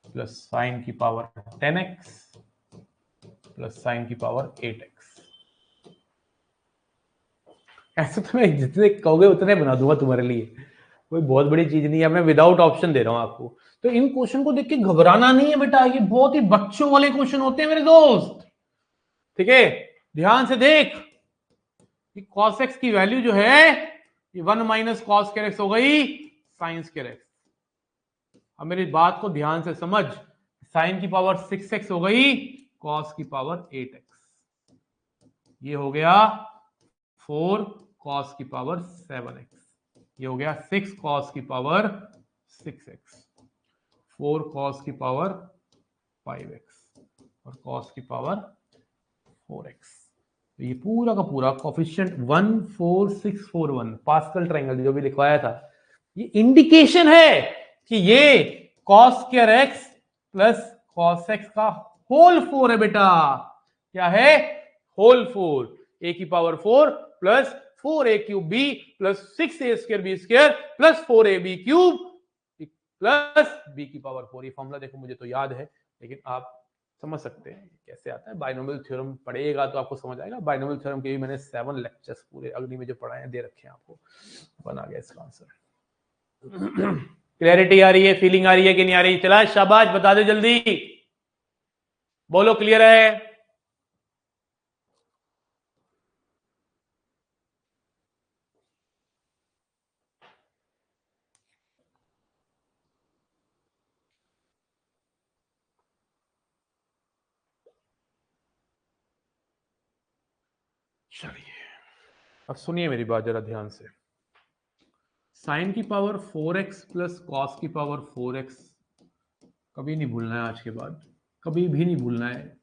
प्लस साइन की पावर 10x प्लस साइन की पावर 8x। ऐसे तो मैं जितने कहोगे उतने बना दूंगा तुम्हारे लिए, कोई बहुत बड़ी चीज नहीं है। मैं विदाउट ऑप्शन दे रहा हूं आपको। तो इन क्वेश्चन को देख के घबराना नहीं है बेटा, ये बहुत ही बच्चों वाले क्वेश्चन होते हैं मेरे दोस्त, ठीक है। ध्यान से देख कि cos x की वैल्यू जो है ये 1 माइनस कॉस स्क्वायर एक्स हो गई साइन स्क्वायर एक्स। अब मेरी बात को ध्यान से समझ, साइन की पावर 6x हो गई कॉस की पावर 8x, ये हो गया 4 कॉस की पावर 7x, ये हो गया 6 कॉस की पावर 6x, 4 कॉस की पावर 5x और कॉस की पावर 4x। तो ये पूरा का पूरा कोफिशिएंट 1 4 6 4 1 पास्कल ट्रायंगल जो भी लिखवाया था, ये इंडिकेशन है कि ये cos square x plus cos x का होल 4 है बेटा। क्या है? होल 4, a की power 4 plus 4a cube b plus 6a square b square plus 4ab cube plus b की पावर 4। ये फॉर्मूला देखो मुझे तो याद है, लेकिन आप समझ सकते हैं कैसे आता है। बाइनोमियल थ्योरम पढ़ेगा तो आपको समझ आएगा। बाइनोमियल थ्योरम के भी मैंने 7 लेक्चर्स पूरे अग्नि में जो पढ़ाए हैं दे रखे हैं आपको। बन आ गया इसका आंसर। क्लैरिटी आ रही है, फीलिंग आ रही है कि नहीं आ रही? चला शाबाश, बता दे जल्दी। बोलो क्लियर है? चलिए अब सुनिए मेरी बात जरा ध्यान से। साइन की पावर 4x प्लस कॉस की पावर 4x कभी नहीं भूलना है, आज के बाद कभी भी नहीं भूलना है,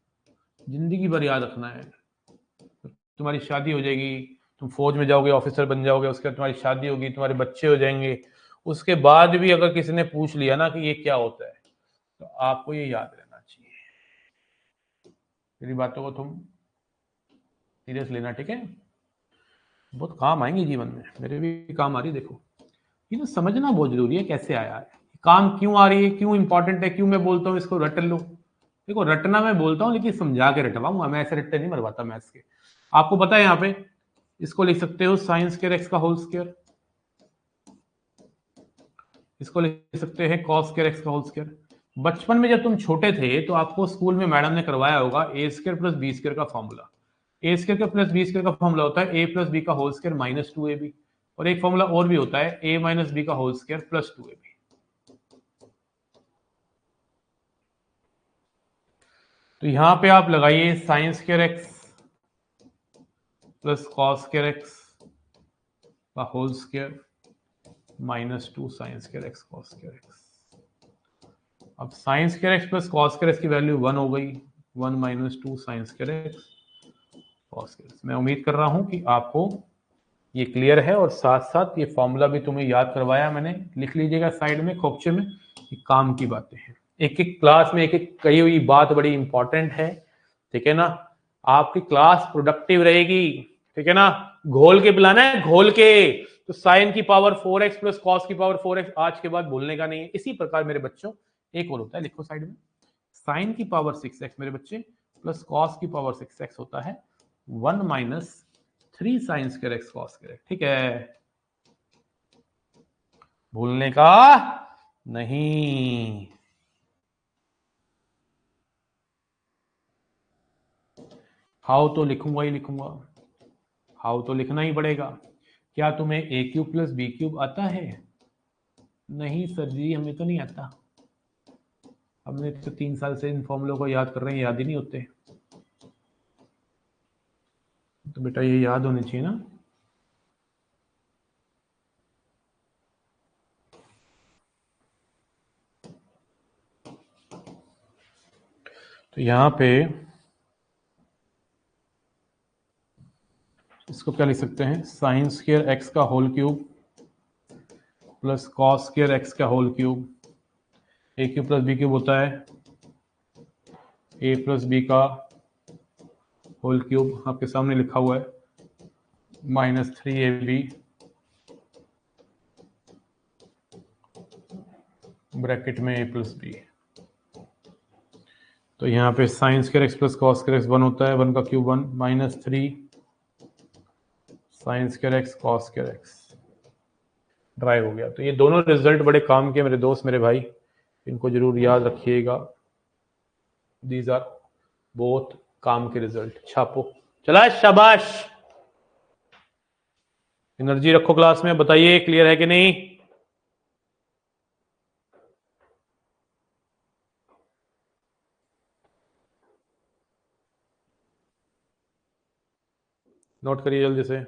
जिंदगी भर याद रखना है। तुम्हारी शादी हो जाएगी, तुम फौज में जाओगे, ऑफिसर बन जाओगे, उसके बाद तुम्हारी शादी होगी, तुम्हारे बच्चे हो जाएंगे, उसके बाद भी अगर किसी ने पूछ लिया ना कि ये क्या होता है, तो आपको ये याद रहना चाहिए। मेरी बातों को तुम सीरियस लेना, ठीक है? बहुत काम आएंगे जीवन में, मेरे भी काम आ रही। देखो ये तो समझना बहुत जरूरी है, कैसे आया है, काम क्यों आ रही है, क्यों इंपॉर्टेंट है, क्यों मैं बोलता हूँ इसको रट लो। देखो रटना मैं बोलता हूँ, लेकिन समझा के रटवाऊंगा मैं, ऐसे रट्टे नहीं मरवाता मैथ्स के। आपको पता है यहाँ पे इसको लिख सकते हो साइन स्क्वायर एक्स का होल स्क्वायर, इसको लिख सकते हैं कॉस स्क्वायर एक्स का होल स्क्वायर। बचपन में जब तुम छोटे थे तो आपको स्कूल में मैडम ने करवाया होगा A square plus B square का फॉर्मूला। ए स्क्वायर का प्लस बी स्क्वायर का फॉर्मूला होता है ए प्लस बी का होल स्क्वायर माइनस 2ab, और एक फॉर्मूला और भी होता है ए माइनस बी का होल स्क्वायर प्लस 2ab। तो यहां पे आप लगाइए sine square X plus cos square X का whole square minus 2 sine square X cos square X. अब sine square X plus cos square x की वैल्यू 1 हो गई, 1 minus 2 sine square X cos square x. मैं उम्मीद कर रहा हूं कि आपको ये क्लियर है, और साथ साथ ये फॉर्मूला भी तुम्हें याद करवाया मैंने, लिख लीजिएगा साइड में खोपचे में। ये काम की बातें हैं, एक एक क्लास में एक एक कही हुई बात बड़ी इंपॉर्टेंट है, ठीक है ना? आपकी क्लास प्रोडक्टिव रहेगी, ठीक है ना? घोल के पिलाना है, घोल के। तो साइन की पावर 4x प्लस कॉस की पावर 4x आज के बाद बोलने का नहीं है। इसी प्रकार मेरे बच्चों एक और होता है, लिखो साइड में, साइन की पावर 6x मेरे बच्चे प्लस कॉस की पावर 6x होता है 1 minus 3 sign square X cos square x, ठीक है? भूलने का नहीं। हाउ तो लिखूंगा ही लिखूंगा, हाउ तो लिखना ही पड़ेगा। क्या तुम्हें ए क्यूब प्लस बी क्यूब आता है? नहीं सर जी, हमें तो नहीं आता, हमने तो 3 साल से इन फॉर्मूलों को याद कर रहे हैं, याद ही नहीं होते। तो बेटा ये याद होने चाहिए ना। तो यहां पे इसको क्या लिख सकते हैं, साइन स्क्वायर एक्स का whole cube plus cos square X का whole cube. A cube plus B cube होता है ए प्लस बी का होल क्यूब, आपके सामने लिखा हुआ है माइनस 3ab ब्रैकेट में ए प्लस बी। तो यहाँ पे sign square X plus cos square x 1 होता है, 1 का cube 1 minus 3 sign square X cos square x, dry हो गया। तो ये दोनों रिजल्ट बड़े काम के मेरे दोस्त मेरे भाई, इनको जरूर याद रखिएगा। दीज आर बोथ काम के रिजल्ट। छापो, चला शाबाश, एनर्जी रखो क्लास में। बताइए क्लियर है कि नहीं? नोट करिए जल्दी से।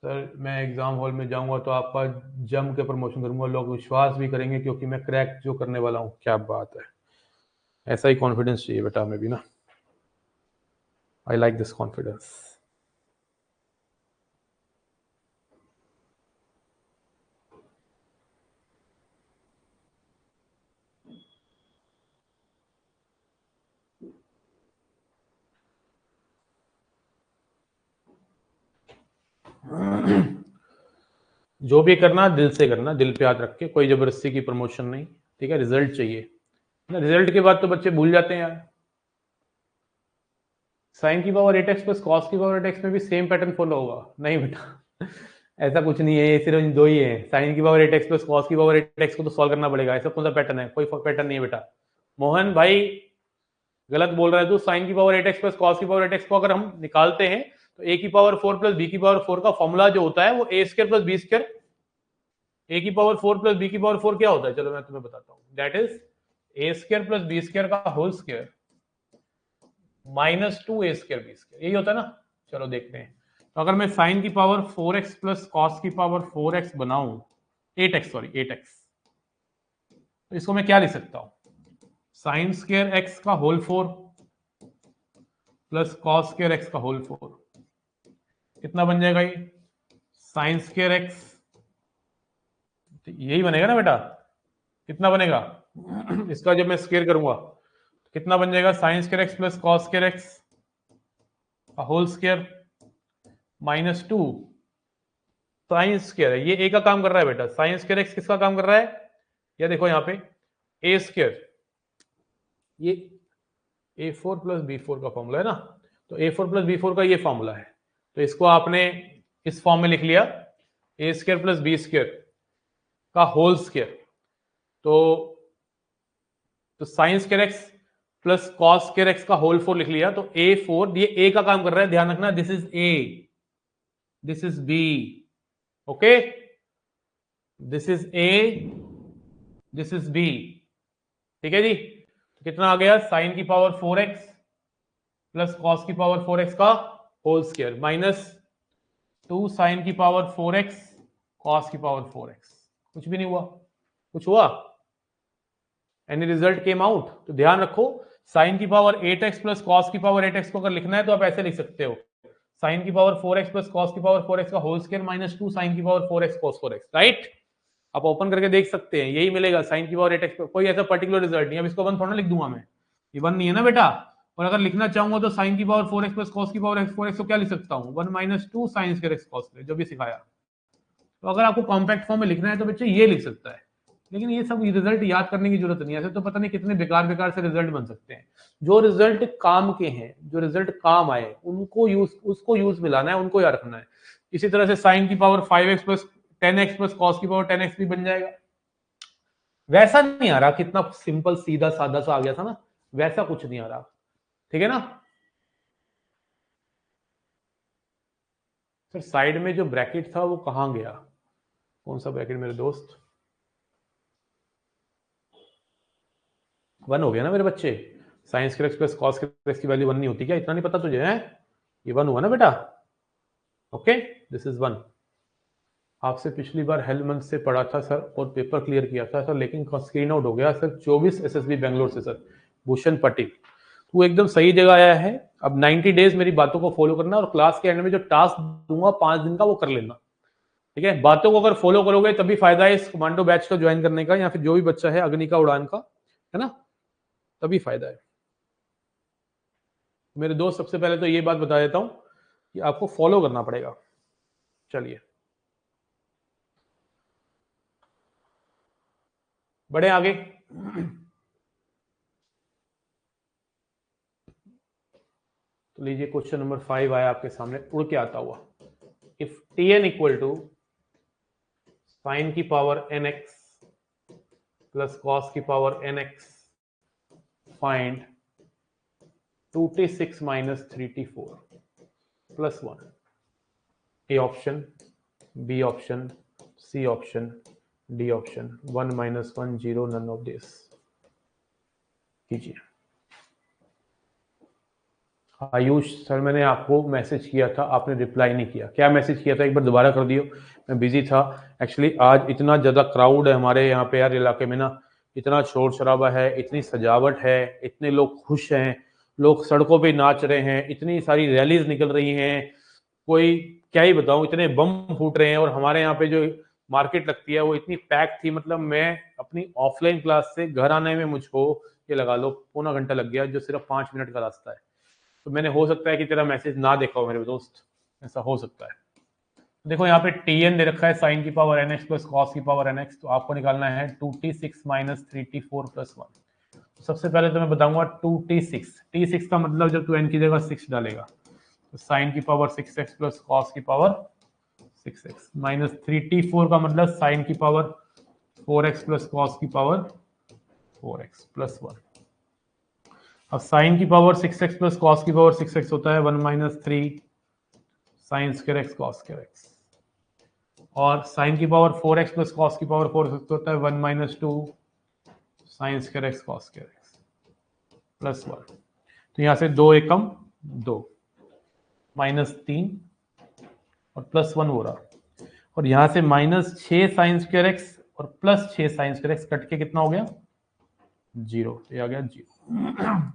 सर मैं एग्जाम हॉल में जाऊंगा तो आपका जम के प्रमोशन करूंगा, लोग विश्वास भी करेंगे क्योंकि मैं क्रैक जो करने वाला हूं। क्या बात है, ऐसा ही कॉन्फिडेंस चाहिए बेटा हमें भी ना। I like this confidence. जो भी करना दिल से करना, दिल पे हाथ रख के, कोई जबरदस्ती की प्रमोशन नहीं, ठीक है? रिजल्ट चाहिए ना, रिजल्ट के बाद तो बच्चे भूल जाते हैं यार। साइन की पावर 8x प्लस कॉस की पावर 8x में भी सेम पैटर्न फॉलो होगा? नहीं बेटा ऐसा कुछ नहीं है, ये सिर्फ दो ही है, साइन की पावर 8x प्लस कॉस की पावर 8x को तो सॉल्व करना पड़ेगा। ऐसा कौन सा पैटर्न है? कोई पैटर्न नहीं है बेटा। मोहन भाई गलत बोल रहा है तो साइन की पावर 8x प्लस कॉस की पावर 8x को अगर हम निकालते हैं तो a की पावर 4 प्लस b की पावर 4 का फॉर्मूला जो होता है वो a square plus b square, a की पावर 4 प्लस b की पावर 4 क्या होता है, चलो मैं तुम्हें बताता हूँ, that is a square plus b square का whole square minus 2a square b square, यही होता है ना। चलो देखते हैं, तो अगर मैं साइन की पावर 4x प्लस कॉस की पावर 4x बनाऊं 8x, सॉरी 8x, तो इसको मैं क्या लिख सकता हूं, साइन स्क्वायर x का whole 4 plus cos square x का होल 4, कितना बन जाएगा ये, साइन स्क्वायर x, यही बनेगा ना बेटा, कितना बनेगा इसका जब मैं स्क्वायर करूंगा कितना बन जाएगा, sine square x plus cos square x का whole square minus 2 sine square है, ये ए का काम कर रहा है बेटा, साइन स्क्वायर x किसका काम कर रहा है, ये देखो यहाँ पे ए स्क्वायर, ये a4 प्लस b4 का फॉर्मूला है ना, तो a4 प्लस b4 का ये फॉर्मूला है, तो इसको आपने इस फॉर्म में लिख लिया, a square plus b square का होल स्क्वायर, तो sign square x plus cos square x का होल 4 लिख लिया, तो a4, ये a का काम कर रहा है, ध्यान रखना, this is a, this is b, okay, this is a, this is b, ठीक है जी। तो कितना आ गया, साइन की पावर 4x प्लस कॉस की पावर 4x का होल स्क्वायर माइनस 2 साइन की पावर 4x कॉस की पावर 4x, कुछ भी नहीं हुआ, कुछ हुआ, एनी रिजल्ट केम आउट। तो ध्यान रखो, साइन की पावर 8x प्लस कॉस की पावर 8x को अगर लिखना है तो आप ऐसे लिख सकते हो, साइन की पावर 4x प्लस कॉस की पावर 4x का होल स्क्वायर माइनस 2 साइन की power 4x cos 4x, right. आप ओपन करके देख सकते हैं, यही मिलेगा, साइन की पावर 8x, कोई ऐसा पर्टिकुलर रिजल्ट नहीं। अब इसको 1 थोड़ा लिख दूंगा मैं, ये 1 नहीं है ना बेटा, और अगर लिखना चाहूंगा तो साइन की पावर 4x प्लस कॉस की पावर 4x को क्या लिख सकता हूँ, 1 minus 2 sine square x cos square, जो भी सिखाया। तो अगर आपको कॉम्पैक्ट फॉर्म में लिखना है तो बच्चे ये लिख सकता है, लेकिन ये सब रिजल्ट याद करने की जरूरत नहीं है, ऐसे तो पता नहीं कितने बेकार बेकार से रिजल्ट बन सकते हैं। जो रिजल्ट काम के हैं, जो रिजल्ट काम आए उनको उसको यूज में लाना है, उनको याद रखना है। इसी तरह से साइन की power 5x plus 10x plus cos की पावर 10x भी बन जाएगा। वैसा नहीं आ रहा, कितना सिंपल सीधा साधा सा आ गया था ना, वैसा कुछ नहीं आ रहा, ठीक है ना। सर साइड में जो ब्रैकेट था वो कहां गया, कौन सा ब्रैकेट मेरे दोस्त, 1 हो गया ना मेरे बच्चे, sign square x plus cos square x की वैल्यू 1 नहीं होती क्या, इतना नहीं पता तुझे है, ये 1 हुआ ना बेटा, ओके, दिस इज 1। आपसे पिछली बार हेलमंथ से पढ़ा था सर और पेपर क्लियर किया था सर, लेकिन स्क्रीन आउट हो गया सर, 24 एसएसबी बेंगलोर से सर, भूषण पटेल। तू एकदम सही जगह आया है, अब 90 डेज मेरी बातों को फॉलो करना, और क्लास के एंड में जो टास्क दूंगा 5 दिन का वो कर लेना, ठीक है। बातों को अगर फॉलो करोगे तभी फायदा है इस कमांडो बैच को ज्वाइन करने का, या फिर जो भी बच्चा है अग्नि का उड़ान का, है ना, तभी फायदा है मेरे दोस्त। सबसे पहले तो ये बात बता देता हूं कि आपको फॉलो करना पड़ेगा। चलिए बढ़े आगे। तो लीजिए क्वेश्चन नंबर 5 आया आपके सामने उड़ के आता हुआ, if tn equal to sine की पावर nx प्लस कॉस की power nx, find 2t6 minus 3t4 plus 1। A option, B option, C option, D option, 1 minus 1 0, none of this. कीजिए। आयुष सर मैंने आपको मैसेज किया था, आपने रिप्लाई नहीं किया, क्या मैसेज किया था एक बार दोबारा कर दियो, मैं बिजी था एक्चुअली। आज इतना ज़्यादा क्राउड है हमारे यहाँ पे यार इलाके में ना, इतना शोर शराबा है, इतनी सजावट है, इतने लोग खुश हैं, लोग सड़कों पे नाच रहे हैं, इतनी सारी रैलीज निकल रही हैं, कोई क्या ही बताऊं, इतने बम फूट रहे हैं। और हमारे यहाँ पे जो मार्केट लगती है वो इतनी पैक थी, मतलब मैं अपनी ऑफलाइन क्लास से घर आने में मुझको ये लगा लो पौना घंटा लग गया, जो सिर्फ 5 मिनट का रास्ता है। तो मैंने, हो सकता है कि तेरा मैसेज ना देखा हो मेरे दोस्त, ऐसा हो सकता है। देखो यहाँ पे tn दे रखा है साइन की पावर nx प्लस कॉस की पावर nx, तो आपको निकालना है 2t6 माइनस 3t4 प्लस 1। सबसे पहले तो मैं बताऊंगा 2t6, t6 का मतलब जब तू n की जगह 6 डालेगा तो साइन की पावर 6x प्लस कॉस की पावर 6x, माइनस 3t4 का मतलब साइन की पावर 4x प्लस कॉस की पावर 4x प्लस 1। अब साइन की पावर 6x प्लस कॉस की पावर 6x होता है 1 minus 3 sign square X cos square x, और साइन की पावर 4x प्लस कॉस की पावर 4x होता है 1 minus 2 sine square X cos square X plus 1। तो यहां से 2 एक कम 2 माइनस 3 और प्लस 1 हो रहा, और यहां से माइनस 6 साइन स्क्वायर एक्स और plus 6 sign square x cut के कितना हो गया 0, ये आ गया 0।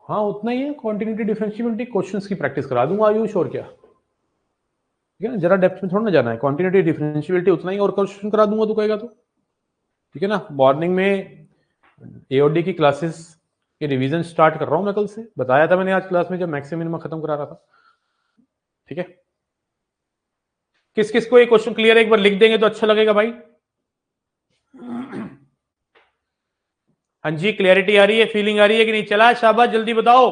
हाँ उतना ही है, कॉन्टिन्यूटी डिफरेंशियबिलिटी क्वेश्चंस की प्रैक्टिस करा दूंगा आयुष, और क्या, ठीक है ना, जरा डेप्थ में थोड़ा ना जाना है, कॉन्टिन्यूटी डिफरेंशियबिलिटी उतना ही और क्वेश्चन करा दूंगा, तो कहेगा तो ठीक है ना। मॉर्निंग में एओडी की क्लासेस के रिवीजन स्टार्ट कर रहा हूं मैं, कल से बताया था मैंने आज क्लास में जब मैक्सिमम मिनिमम खत्म करा रहा था, ठीक है। किस किस को ये क्वेश्चन क्लियर है, एक बार लिख देंगे तो अच्छा लगेगा भाई। हाँ जी, क्लियरिटी आ रही है, फीलिंग आ रही है कि नहीं, चला शाबाश, जल्दी बताओ।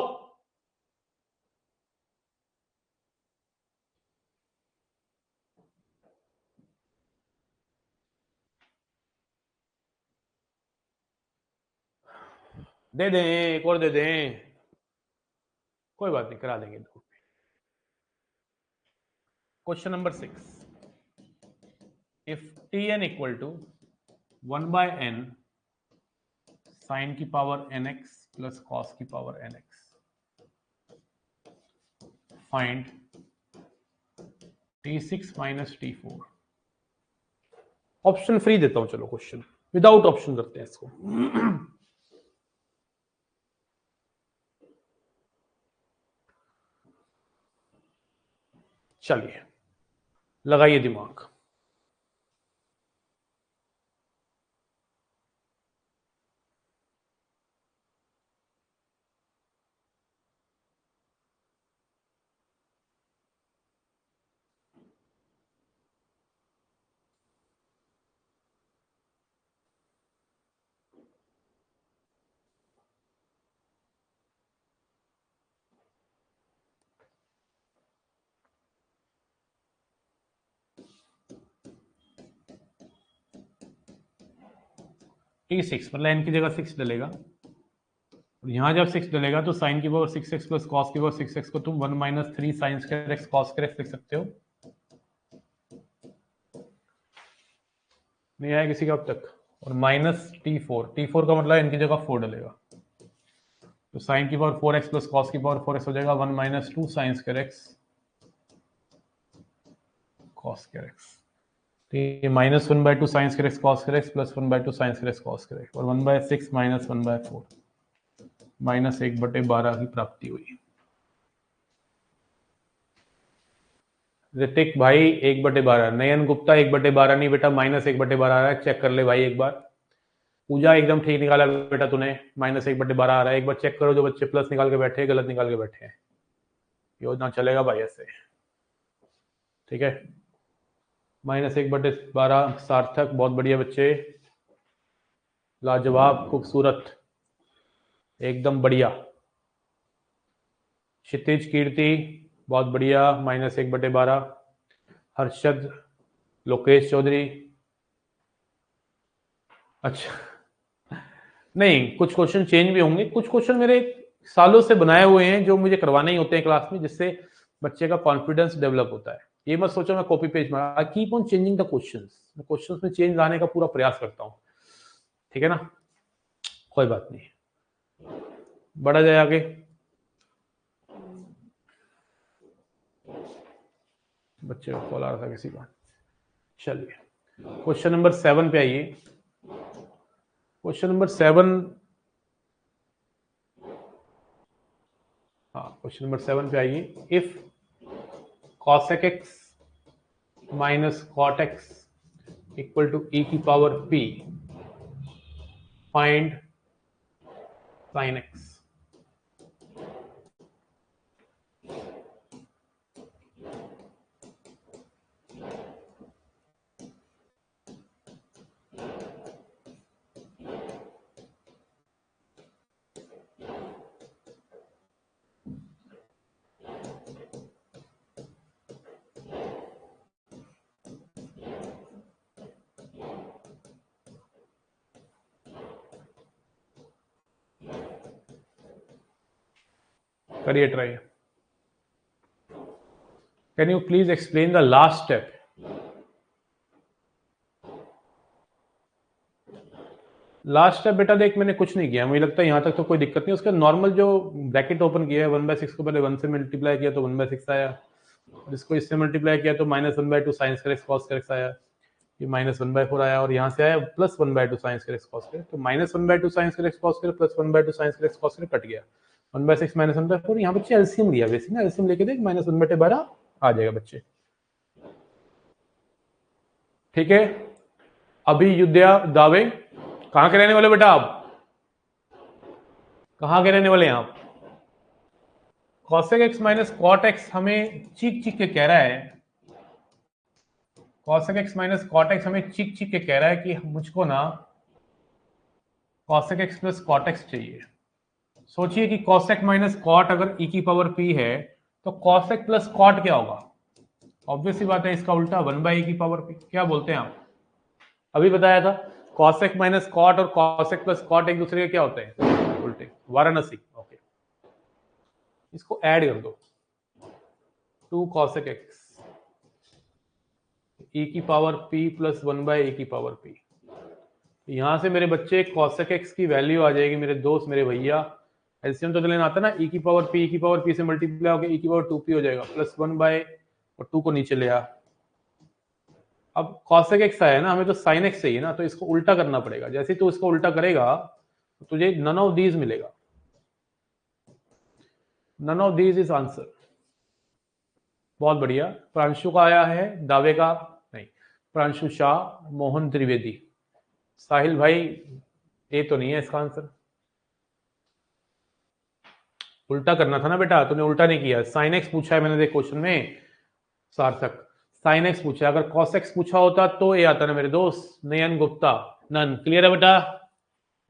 दे दें, एक और दे दें, कोई बात नहीं, करा देंगे। Question number 6, if Tn equal to 1 by n sine की पावर nx प्लस कॉस की power nx, find T6 minus T4। Option free देता हूं, चलो क्वेश्चन विदाउट ऑप्शन करते हैं इसको। चलिए लगाइए दिमाग। T6 मतलब n की जगह 6 डलेगा, और यहां जब 6 डलेगा तो साइन की पावर 6x प्लस कॉस की पावर 6x को तुम 1 minus 3 sign square X cos square x लिख सकते हो। नहीं आया किसी का अब तक। और माइनस T4 का मतलब n की जगह 4 डलेगा, तो साइन की पावर 4x प्लस कॉस की पावर 4x हो जाएगा 1 minus 2 sine square X cos square x. तो ये minus 1/2 sign square X cos square X plus 1/2 sign square X cos square x, और 1/6 माइनस 1/4 माइनस 1/12 की प्राप्ति हुई। ऋतिक भाई 1/12, नयन गुप्ता 1/12 नहीं बेटा, माइनस 1/12 आ रहा है, चेक कर ले भाई एक बार। पूजा एकदम ठीक निकाला बेटा तूने, माइनस 1/12 आ रहा है, एक बार चेक करो जो बच्चे प्लस निकाल के बैठे हैं, गलत निकाल के बैठे हैं। योजना चलेगा भाई ऐसे, ठीक है। माइनस 1/12 सार्थक, बहुत बढ़िया बच्चे, लाजवाब, खूबसूरत, एकदम बढ़िया। क्षितिज कीर्ति बहुत बढ़िया, माइनस 1/12। हर्षद लोकेश चौधरी, अच्छा नहीं, कुछ क्वेश्चन चेंज भी होंगे, कुछ क्वेश्चन मेरे सालों से बनाए हुए हैं जो मुझे करवाने ही होते हैं क्लास में, जिससे बच्चे का कॉन्फिडेंस डेवलप होता है। ये मत सोचो मैं कॉपी पेस्ट मारा, I keep on changing the questions, मैं क्वेश्चंस में चेंज लाने का पूरा प्रयास करता हूँ, ठीक है ना, कोई बात नहीं, बढ़ा जाए आगे। बच्चे का कॉल आ रहा था किसी का, चलिए क्वेश्चन नंबर 7 पे आइए। क्वेश्चन नंबर 7, हाँ क्वेश्चन नंबर 7 पे आइए। If cosec x minus cot x equal to e की power p, find sin x। करिए try. Can you please explain the last step? Last step बेटा देख मैंने कुछ नहीं किया, मुझे लगता है यहाँ तक तो कोई दिक्कत नहीं। उसका नॉर्मल जो ब्रैकेट ओपन किया है 1/6 को पहले 1 से मल्टीप्लाई किया तो 1/6 आया, और इसको इससे मल्टीप्लाई किया तो -1/2 साइंस कर एक्स कॉस कर एक्स आया, ये -1/4 आया, और यहाँ से आया +1/2 साइंस कर एक्स कॉस कर, तो -1/2 साइंस कर एक्स कॉस कर +1/2 साइंस कर एक्स कॉस कर कट गया 1/6 -1/4। यहाँ बच्चे एलसीएम लिया बेसिक ना, एलसीएम लेके देख -1/12 आ जाएगा बच्चे। ठीक है, अभी युद्धया दावे कहां के रहने वाले बेटा आप? कहां के रहने वाले हैं आप? cosec x minus cot x हमें चीख चीख के कह रहा है, cosec x minus cot x हमें चीख चीख के कह रहा है कि मुझको ना cosec x plus cot x चाहिए। सोचिए कि cosec माइनस cot अगर e की पावर p है तो cosec प्लस cot क्या होगा? ऑब्वियस ही बात है, इसका उल्टा 1/e की पावर p। क्या बोलते हैं आप? अभी बताया था cosec माइनस cot और cosec प्लस cot एक दूसरे के क्या होते हैं? उल्टे। वाराणसी। ओके, इसको ऐड कर दो 2 cosec x e की पावर p प्लस 1/e की पावर p। यहां से मेरे बच्चे cosec x की वैल्यू आ जाएगी मेरे दोस्त मेरे भैया, एलसीएम तो लेना आता ना, e की पावर p से मल्टीप्लाई होकर e की पावर 2p हो जाएगा प्लस 1/, और 2 को नीचे ले आ। अब cosec x आया ना, हमें तो sin x चाहिए ना, तो इसको उल्टा करना पड़ेगा। जैसे तू इसको उल्टा करेगा तो तुझे नन ऑफ दीज मिलेगा, none of these is answer. बहुत बढ़िया। प्रांशु का आया है, दावे का नहीं, प्रांशु शाह, मोहन त्रिवेदी, साहिल भाई ये तो नहीं है इसका आंसर। उल्टा करना था ना बेटा, तूने उल्टा नहीं किया। साइन एक्स पूछा है मैंने देख क्वेश्चन में, सार्थक साइन एक्स पूछा, अगर कॉस एक्स पूछा होता तो ये आता ना मेरे दोस्त, नयन गुप्ता। नन। क्लियर है बेटा?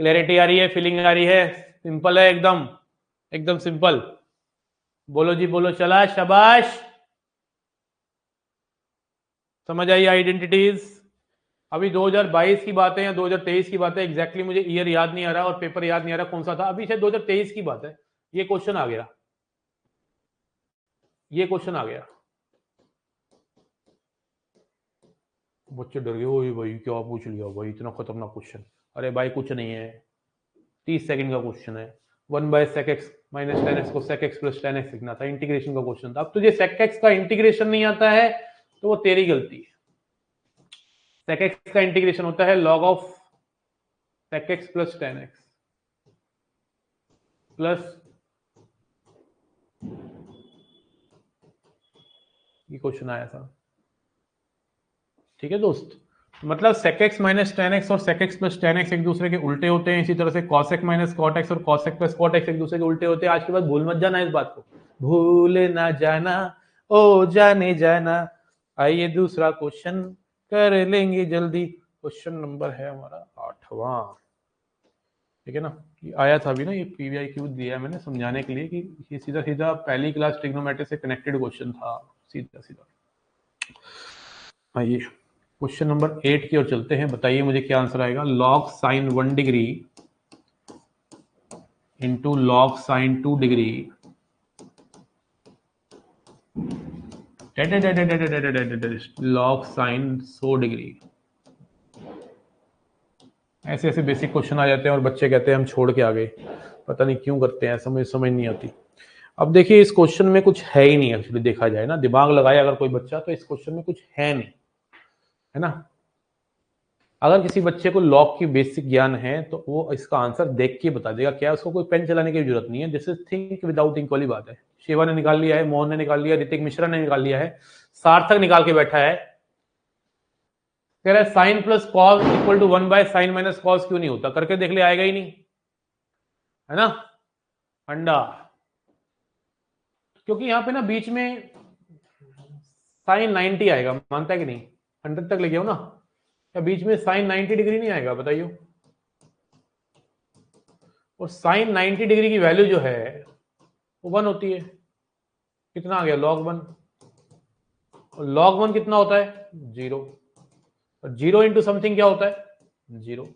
क्लैरिटी आ रही है, फीलिंग आ रही है? सिंपल है एकदम, एकदम सिंपल। बोलो जी बोलो, चला शाबाश। समझ आई आइडेंटिटीज? अभी 2022 की बात है या 2023 की बात है, एग्जैक्टली मुझे ईयर याद नहीं आ रहा और पेपर याद नहीं आ रहा कौन सा था। अभी शायद 2023 की बात है, ये क्वेश्चन आ गया, ये क्वेश्चन आ गया। बच्चे डर गए, ओए भाई क्या पूछ लिया भाई, इतना खतरनाक क्वेश्चन। अरे भाई कुछ नहीं है, 30 सेकंड का क्वेश्चन है। 1/sec x माइनस 10x को sec x प्लस 10x लिखना था, इंटीग्रेशन का क्वेश्चन था। अब तुझे sec x का इंटीग्रेशन नहीं आता है तो वो तेरी गलती है। sec x का इंटीग्रेशन होता है log of sec x plus 10x plus, ये क्वेश्चन आया था। ठीक है दोस्त, मतलब sec x माइनस 10x और sec x प्लस 10x एक दूसरे के उल्टे होते हैं, इसी तरह से cos x minus cot x और cos x plus cot x एक दूसरे के उल्टे होते हैं। आज के बाद भूल मत जाना इस बात को, भूल ना जाना ओ जाने जाना। आइए दूसरा क्वेश्चन कर लेंगे जल्दी। क्वेश्चन नंबर है हमारा 8वां। ठीक है ना, ये आया था अभी ना, ये PVIQ दिया है मैंने समझाने के लिए कि ये सीधा सीधा पहली क्लास ट्रिग्नोमेट्री से कनेक्टेड क्वेश्चन था, सीधा सीधा। आइए क्वेश्चन नंबर 8 की ओर चलते हैं। बताइए मुझे क्या आंसर आएगा। log sin 1 degree into log sin 2 degree log sin 100 degree. ऐसे ऐसे बेसिक क्वेश्चन आ जाते हैं और बच्चे कहते हैं हम छोड़ के आ गए, पता नहीं क्यों करते हैं, समझ नहीं आती। अब देखिए इस क्वेश्चन में कुछ है ही नहीं, एक्चुअली देखा जाए ना, दिमाग लगाए अगर कोई बच्चा तो इस क्वेश्चन में कुछ है नहीं, है ना। अगर किसी बच्चे को लॉग की बेसिक ज्ञान है तो वो इसका आंसर देख के बता देगा, क्या उसको कोई पेन चलाने की जरूरत नहीं है। This is think without think वाली बात है। शिवा ने निकाल लिया है, मोहन ने निकाल लिया, ऋतिक मिश्रा ने निकाल लिया है, सार्थक निकाल के बैठा है। कह रहा है sine plus cos equal to 1/sin minus cos क्यों नहीं होता, करके देख ले, आएगा ही नहीं, है ना अंडा। क्योंकि यहाँ पे ना बीच में साइन 90 आएगा, मानता है कि नहीं? 100 तक लेके आओ ना, या बीच में साइन 90 डिग्री नहीं आएगा बताइए। और साइन 90 डिग्री की वैल्यू जो है वो 1 होती है। कितना आ गया log 1, और log 1 कितना होता है 0, और 0 इंटू समथिंग क्या होता है 0।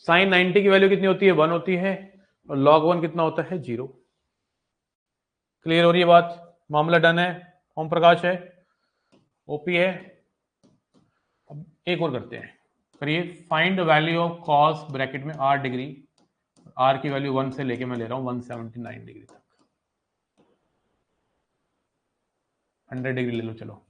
साइन 90 की वैल्यू कितनी होती है? 1 होती है, और log 1 कितना होता है? 0। क्लियर हो रही है बात? मामला डन है। ओम प्रकाश है, ओपी है। अब एक और करते हैं, करिए। Find value of cos bracket में r डिग्री, r की वैल्यू 1 से लेके मैं ले रहा हूं 179 डिग्री तक। 100 डिग्री ले लो, चलो।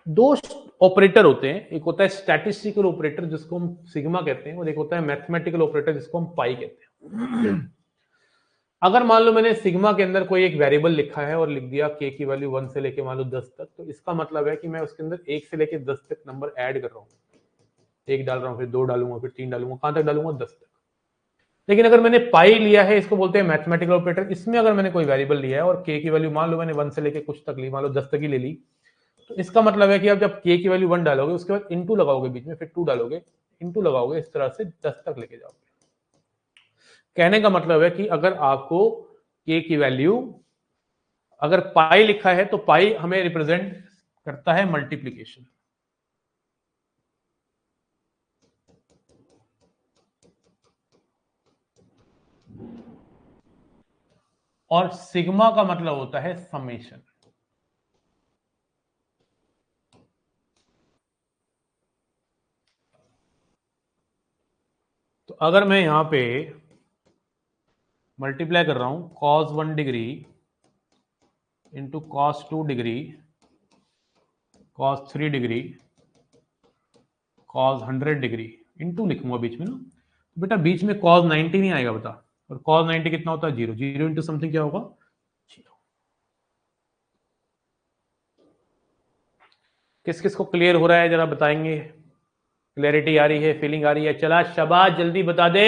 दो ऑपरेटर होते हैं, एक होता है स्टैटिस्टिकल ऑपरेटर जिसको हम सिग्मा कहते हैं, और एक होता है मैथमेटिकल ऑपरेटर जिसको हम पाई कहते हैं। अगर मान लो मैंने सिग्मा के अंदर कोई एक वेरिएबल लिखा है और लिख दिया k की वैल्यू 1 से लेके मान लो 10 तक, तो इसका मतलब है कि मैं उसके अंदर 1 से लेके 10 तक नंबर ऐड कर रहा हूँ। 1 डाल रहा हूँ, फिर 2 डालूंगा, फिर 3 डालूंगा, कहां तक डालूंगा? 10 तक। लेकिन अगर मैंने पाई लिया है, इसको बोलते हैं मैथमेटिकल ऑपरेटर, इसमें अगर मैंने कोई वेरिएबल लिया है और k की वैल्यू मान लो मैंने 1 से लेके कुछ तक ली, मान लो 10 तक ही ले ली, तो इसका मतलब है कि आप जब k की वैल्यू 1 डालोगे, उसके बाद इंटू लगाओगे बीच में, फिर 2 डालोगे, इंटू लगाओगे, इस तरह से 10 तक लेके जाओगे। कहने का मतलब है कि अगर आपको k की वैल्यू, अगर पाई लिखा है तो पाई हमें रिप्रेजेंट करता है मल्टीप्लीकेशन, और सिग्मा का मतलब होता है समेशन। तो अगर मैं यहां पे मल्टीप्लाई कर रहा हूं cos 1 degree into cos 2 degree, cos 3 degree, cos 100 degree, into लिखूंगा बीच में ना, तो बेटा बीच में cos 90 नहीं आएगा, बता। और cos 90 कितना होता है? 0। 0 इंटू समथिंग क्या होगा? 0। किस किस को क्लियर हो रहा है जरा बताएंगे? क्लैरिटी आ रही है, फीलिंग आ रही है? चला शाबाश, जल्दी बता दे।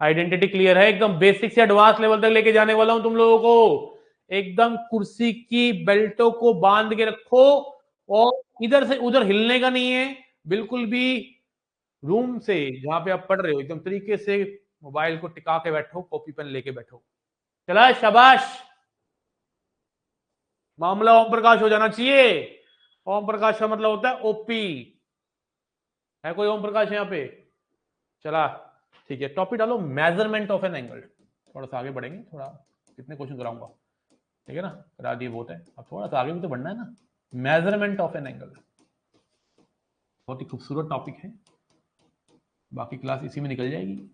आइडेंटिटी क्लियर है एकदम, बेसिक से एडवांस लेवल तक लेके जाने वाला हूं तुम लोगों को। एकदम कुर्सी की बेल्टों को बांध के रखो, और इधर से उधर हिलने का नहीं है बिल्कुल भी। रूम से जहां पे आप पढ़ रहे हो एकदम तरीके से मोबाइल को टिका के बैठो, कॉपी पेन लेके बैठो। चला शाबाश। मामला ओम प्रकाश हो जाना चाहिए। ओम प्रकाश का मतलब होता है ओपी। है कोई ओम प्रकाश यहाँ पे? चला ठीक है, टॉपिक डालो मेजरमेंट ऑफ एन एंगल। थोड़ा सा आगे बढ़ेंगे, थोड़ा कितने क्वेश्चन कराऊंगा, ठीक है ना? करा दिए बहुत है, अब थोड़ा सा आगे भी तो बढ़ना है ना। मेजरमेंट ऑफ एन एंगल बहुत ही खूबसूरत टॉपिक है, बाकी क्लास इसी में निकल जाएगी।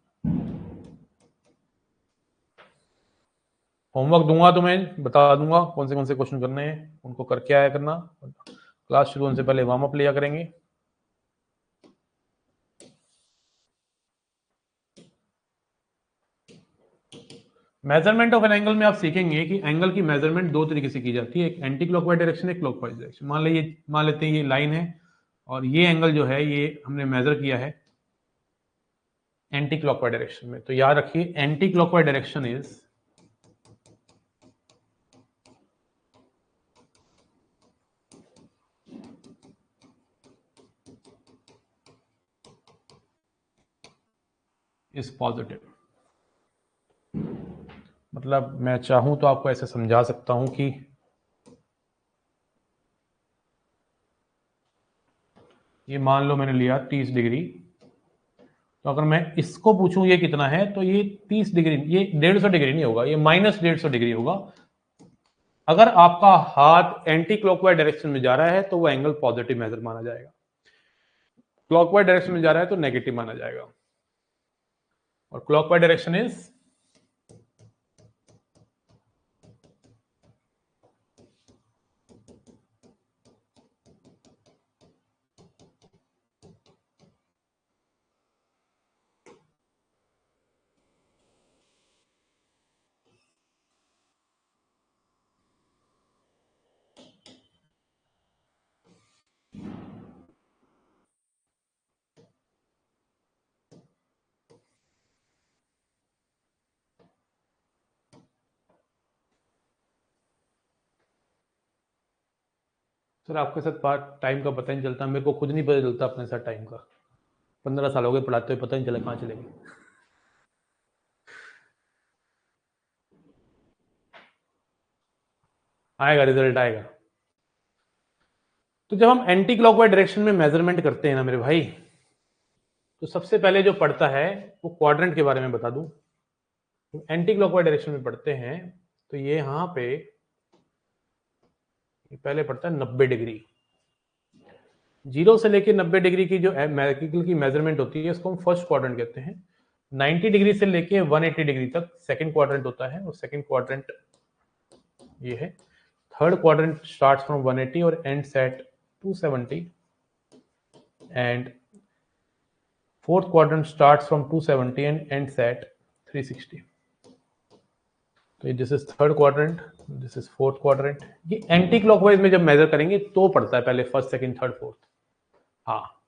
होमवर्क दूंगा तुम्हें, बता दूंगा कौन से क्वेश्चन करने हैं, उनको करके आया करना। क्लास शुरू होने से पहले वार्म अप लिया करेंगे। मेजरमेंट ऑफ एन एंगल में आप सीखेंगे कि एंगल की मेजरमेंट दो तरीके से की जाती है, एक एंटी क्लॉकवाइज डायरेक्शन, एक क्लॉकवाइज डायरेक्शन। मान लेते हैं ये लाइन है, और ये एंगल जो है ये हमने मेजर किया है एंटी क्लॉकवाइज डायरेक्शन में। तो याद रखिए anti clockwise direction is positive. मतलब मैं चाहूं तो आपको ऐसे समझा सकता हूं कि ये मान लो मैंने लिया 30 डिग्री, तो अगर मैं इसको पूछूं ये कितना है, तो ये 30 डिग्री, ये 150 डिग्री नहीं होगा, ये माइनस 150 डिग्री होगा। अगर आपका हाथ एंटी क्लॉकवाइज डायरेक्शन में जा रहा है तो वो एंगल पॉजिटिव मेजर माना जाएगा, क्लॉकवाइज डायरेक्शन में जा रहा है तो नेगेटिव माना जाएगा। और क्लॉकवाइज डायरेक्शन इज सर आपके साथ पार्ट टाइम का पता ही नहीं चलता, मेरे को खुद नहीं पता चलता अपने साथ टाइम का। 15 साल हो गए पढ़ाते हुए, पता नहीं चला कहाँ चले गए। आएगा, रिजल्ट आएगा। तो जब हम एंटी क्लॉकवाइज डायरेक्शन में मेजरमेंट करते हैं ना मेरे भाई, तो सबसे पहले जो पड़ता है वो क्वाड्रेंट के बारे में बता दूं। तो एंटी क्लॉकवाइज डायरेक्शन में पढ़ते हैं तो ये यहां पे पहले पड़ता है 90 डिग्री। 0 से लेकर 90 डिग्री की जो मैकेनिकल की मेजरमेंट होती है उसको हम फर्स्ट क्वाड्रेंट कहते हैं। 90 डिग्री से लेके 180 डिग्री तक सेकंड क्वाड्रेंट होता है, और सेकंड क्वाड्रेंट ये है। थर्ड क्वाड्रेंट स्टार्ट्स फ्रॉम 180 और ends at 270, and fourth quadrant starts from 270 and ends at 360। तो this is third quadrant, this is fourth quadrant. ये एंटी क्लॉकवाइज में जब मेजर करेंगे तो पड़ता है पहले फर्स्ट सेकंड थर्ड फोर्थ। हाँ,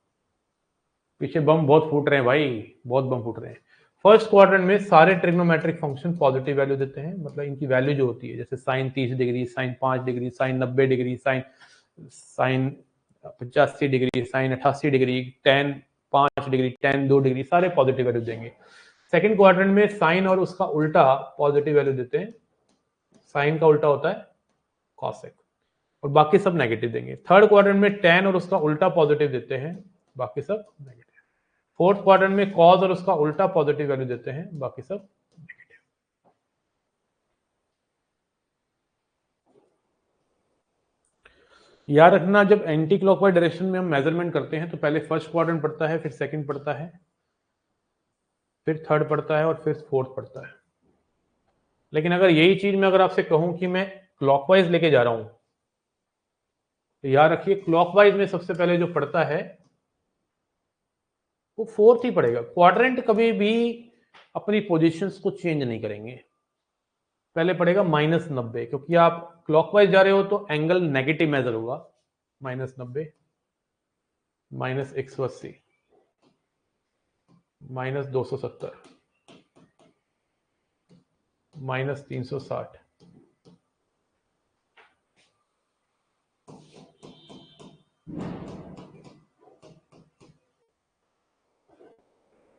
पीछे बम बहुत फूट रहे हैं भाई, बहुत बम फूट रहे हैं। फर्स्ट क्वाड्रेंट में सारे ट्रिग्नोमेट्रिक फंक्शन पॉजिटिव वैल्यू देते हैं, मतलब इनकी वैल्यू जो होती है जैसे sine 30 degree, sine 5 degree, sine 90 degree, sine 85 degree, sine 88 degree, tan 5 degree, tan 2 degree, सारे पॉजिटिव वैल्यू देंगे। सेकंड क्वाड्रेंट में साइन और उसका उल्टा पॉजिटिव वैल्यू देते हैं, साइन का उल्टा होता है कॉसेक, और बाकी सब नेगेटिव देंगे। थर्ड क्वाड्रेंट में टेन और उसका उल्टा पॉजिटिव देते हैं, बाकी सब नेगेटिव। फोर्थ क्वाड्रेंट में कॉज और उसका उल्टा पॉजिटिव वैल्यू देते हैं, बाकी सब नेगेटिव। याद रखना, जब एंटी क्लॉकवाइज डायरेक्शन में हम मेजरमेंट करते हैं तो पहले फर्स्ट क्वाड्रेंट पड़ता है, फिर सेकंड पड़ता है, फिर थर्ड पड़ता है, और फिर फोर्थ पड़ता है। लेकिन अगर यही चीज मैं अगर आपसे कहूं कि मैं क्लॉकवाइज लेके जा रहा हूं, तो याद रखिए क्लॉकवाइज में सबसे पहले जो पड़ता है वो फोर्थ ही पड़ेगा। क्वाड्रेंट कभी भी अपनी पोजीशंस को चेंज नहीं करेंगे। पहले पड़ेगा -90, क्योंकि आप क्लॉकवाइज जा रहे हो तो एंगल नेगेटिव मेजर होगा। -90, -180, -270, -360।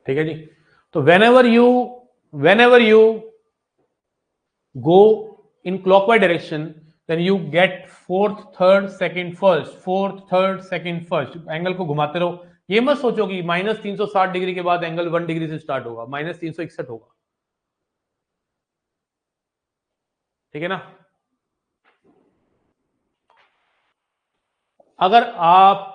ठीक है जी। तो whenever you go in clockwise direction, then you get fourth, third, second, first, fourth, third, second, first। Angle को घुमाते रहो। ये मत सोचो कि -360 डिग्री के बाद एंगल 1 डिग्री से स्टार्ट होगा, -361 होगा। ठीक है ना। अगर आप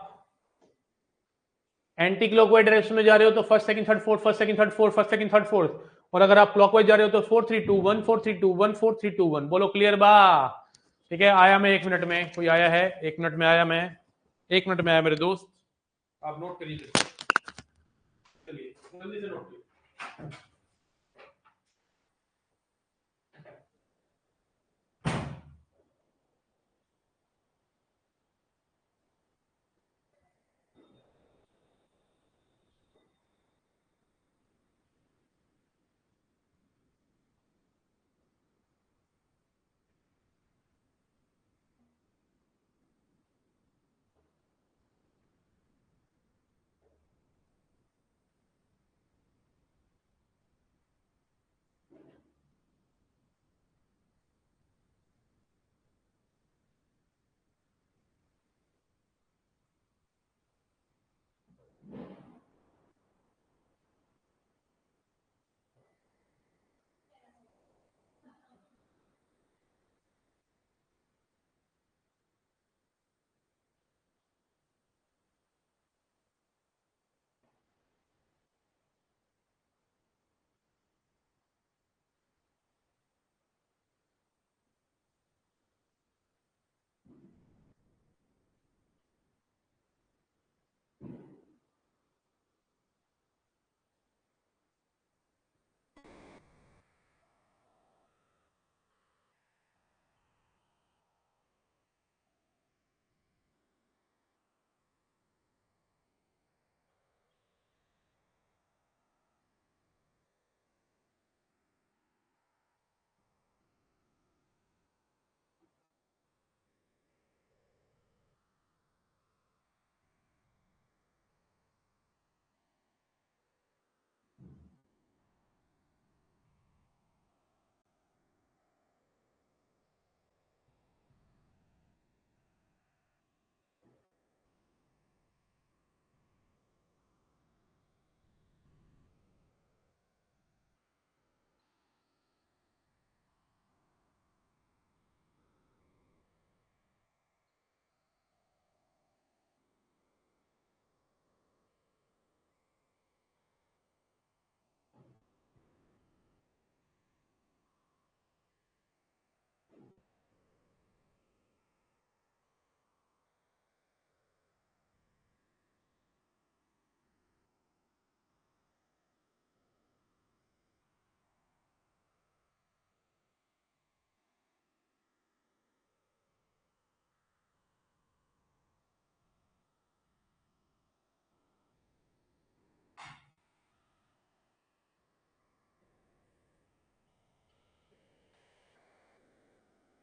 एंटी क्लॉकवाइज डायरेक्शन में जा रहे हो तो first second third fourth, first second third fourth, first second third fourth. और अगर आप क्लॉकवाइज जा रहे हो तो 4 3 2 1 4 3 2 1 4 3 2 1। बोलो क्लियर बा। ठीक है, आया मैं 1 मिनट में, कोई आया है 1 मिनट में, आया मैं 1 मिनट में आया मेरे दोस्त, आप नोट करिए, चलिए जल्दी से नोट करिए।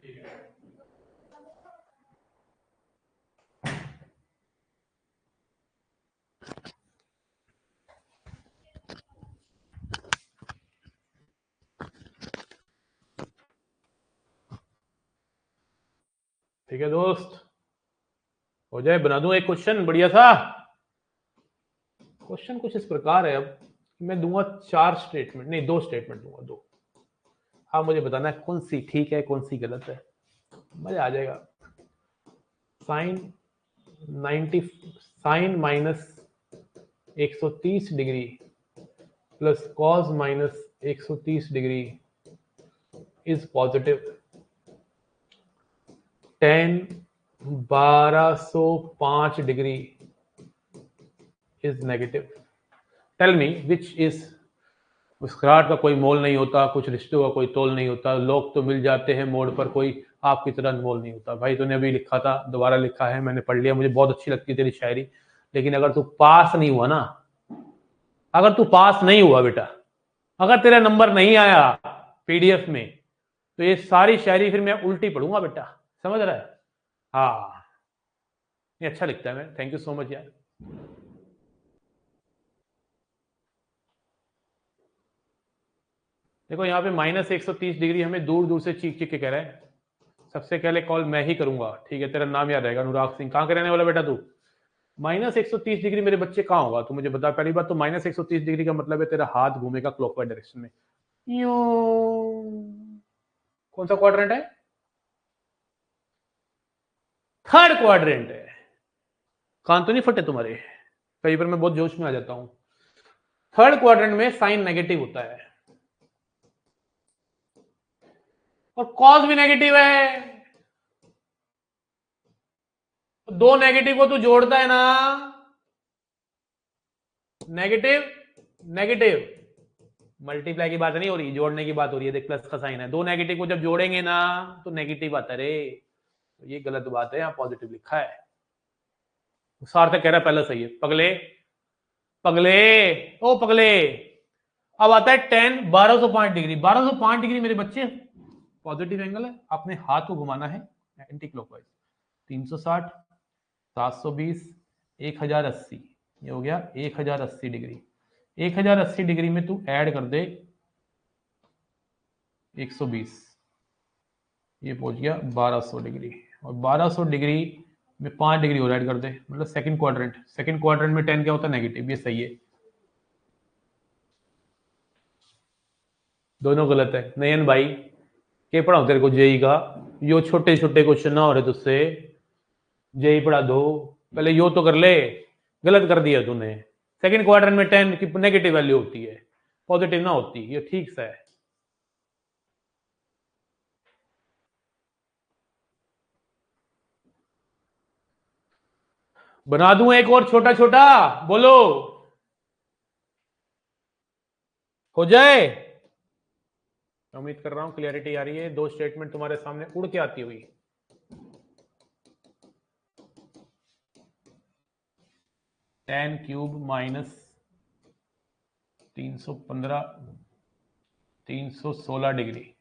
ठीक है दोस्त, हो जाए, बना दूं एक क्वेश्चन बढ़िया सा। क्वेश्चन कुछ इस प्रकार है, अब मैं दूंगा 4 स्टेटमेंट, नहीं 2 स्टेटमेंट दूंगा, 2। हाँ, मुझे बताना है कौन सी ठीक है कौन सी गलत है, मजा आ जाएगा। Sine 90, sine minus 130 degree plus cos minus 130 degree is positive, tan 1205 degree is negative. Tell me which is. मुस्कुराहट का कोई मोल नहीं होता, कुछ रिश्तों का कोई तोल नहीं होता, लोग तो मिल जाते हैं मोड़ पर, कोई आपकी तरह अनमोल नहीं होता। भाई तूने अभी लिखा था, दोबारा लिखा है, मैंने पढ़ लिया, मुझे बहुत अच्छी लगती है तेरी शायरी, लेकिन अगर तू पास नहीं हुआ ना, अगर तू पास नहीं हुआ बेटा, अगर तेरा नंबर नहीं आया पीडीएफ में, तो ये सारी शायरी फिर मैं उल्टी पढ़ूंगा बेटा, समझ रहा है? हाँ, ये अच्छा लिखता है, मैं थैंक यू सो मच यार। देखो यहाँ पे -130 डिग्री हमें दूर दूर से चीख चीख के कह रहा है। सबसे पहले कॉल मैं ही करूंगा, ठीक है? तेरा नाम याद रहेगा, अनुराग सिंह। कहाँ के रहने वाला बेटा तू? -130 डिग्री मेरे बच्चे कहाँ होगा तू मुझे बता। पहली बात तो -130 डिग्री का मतलब है तेरा हाथ घूमेगा क्लॉकवाइज डायरेक्शन में, यूं। कौन सा क्वाड्रेंट है? थर्ड क्वाड्रेंट है। कान तो नहीं फटे तुम्हारे? कई बार मैं बहुत जोश में आ जाता हूं। थर्ड क्वाड्रेंट में साइन नेगेटिव होता है और कॉस भी नेगेटिव है। दो नेगेटिव को तू जोड़ता है ना, नेगेटिव नेगेटिव, मल्टीप्लाई की बात नहीं हो रही, जोड़ने की बात हो रही है। देख प्लस का साइन है, दो नेगेटिव को जब जोड़ेंगे ना तो नेगेटिव आता रे। तो ये गलत बात है, यहाँ पॉजिटिव लिखा है। सार्थक कह रहा है पहले सही है। पगले पगले, ओ पगले, अब आता है टेन 1205 डिग्री। 1205 डिग्री मेरे बच्चे पॉजिटिव एंगल है, अपने हाथ को घुमाना है एंटी क्लॉकवाइज। 360, 720, 1080, ये हो गया 1080 डिग्री। 1080 डिग्री में तू ऐड कर दे 120, ये पहुंच गया 1200 डिग्री। और 1200 डिग्री में 5 डिग्री और ऐड कर दे, मतलब सेकंड क्वाड्रेंट। सेकंड क्वाड्रेंट में 10 क्या होता है? नेगेटिव। ये सही है, दोनों गलत है। नयन भाई के पढ़ाओ तेरे को जेई का, यो छोटे छोटे क्वेश्चन ना हो रहे तुझसे, जेई पढ़ा दो। पहले यो तो कर ले, गलत कर दिया तूने। सेकंड क्वाड्रेंट में 10 की नेगेटिव वैल्यू होती है, पॉजिटिव ना होती। ये ठीक सा है। बना दूं एक और छोटा छोटा, बोलो हो जाए? उम्मीद कर रहा हूं क्लियरिटी आ रही है। दो स्टेटमेंट तुम्हारे सामने उड़ के आती हुई। Ten cube minus 315 316 degree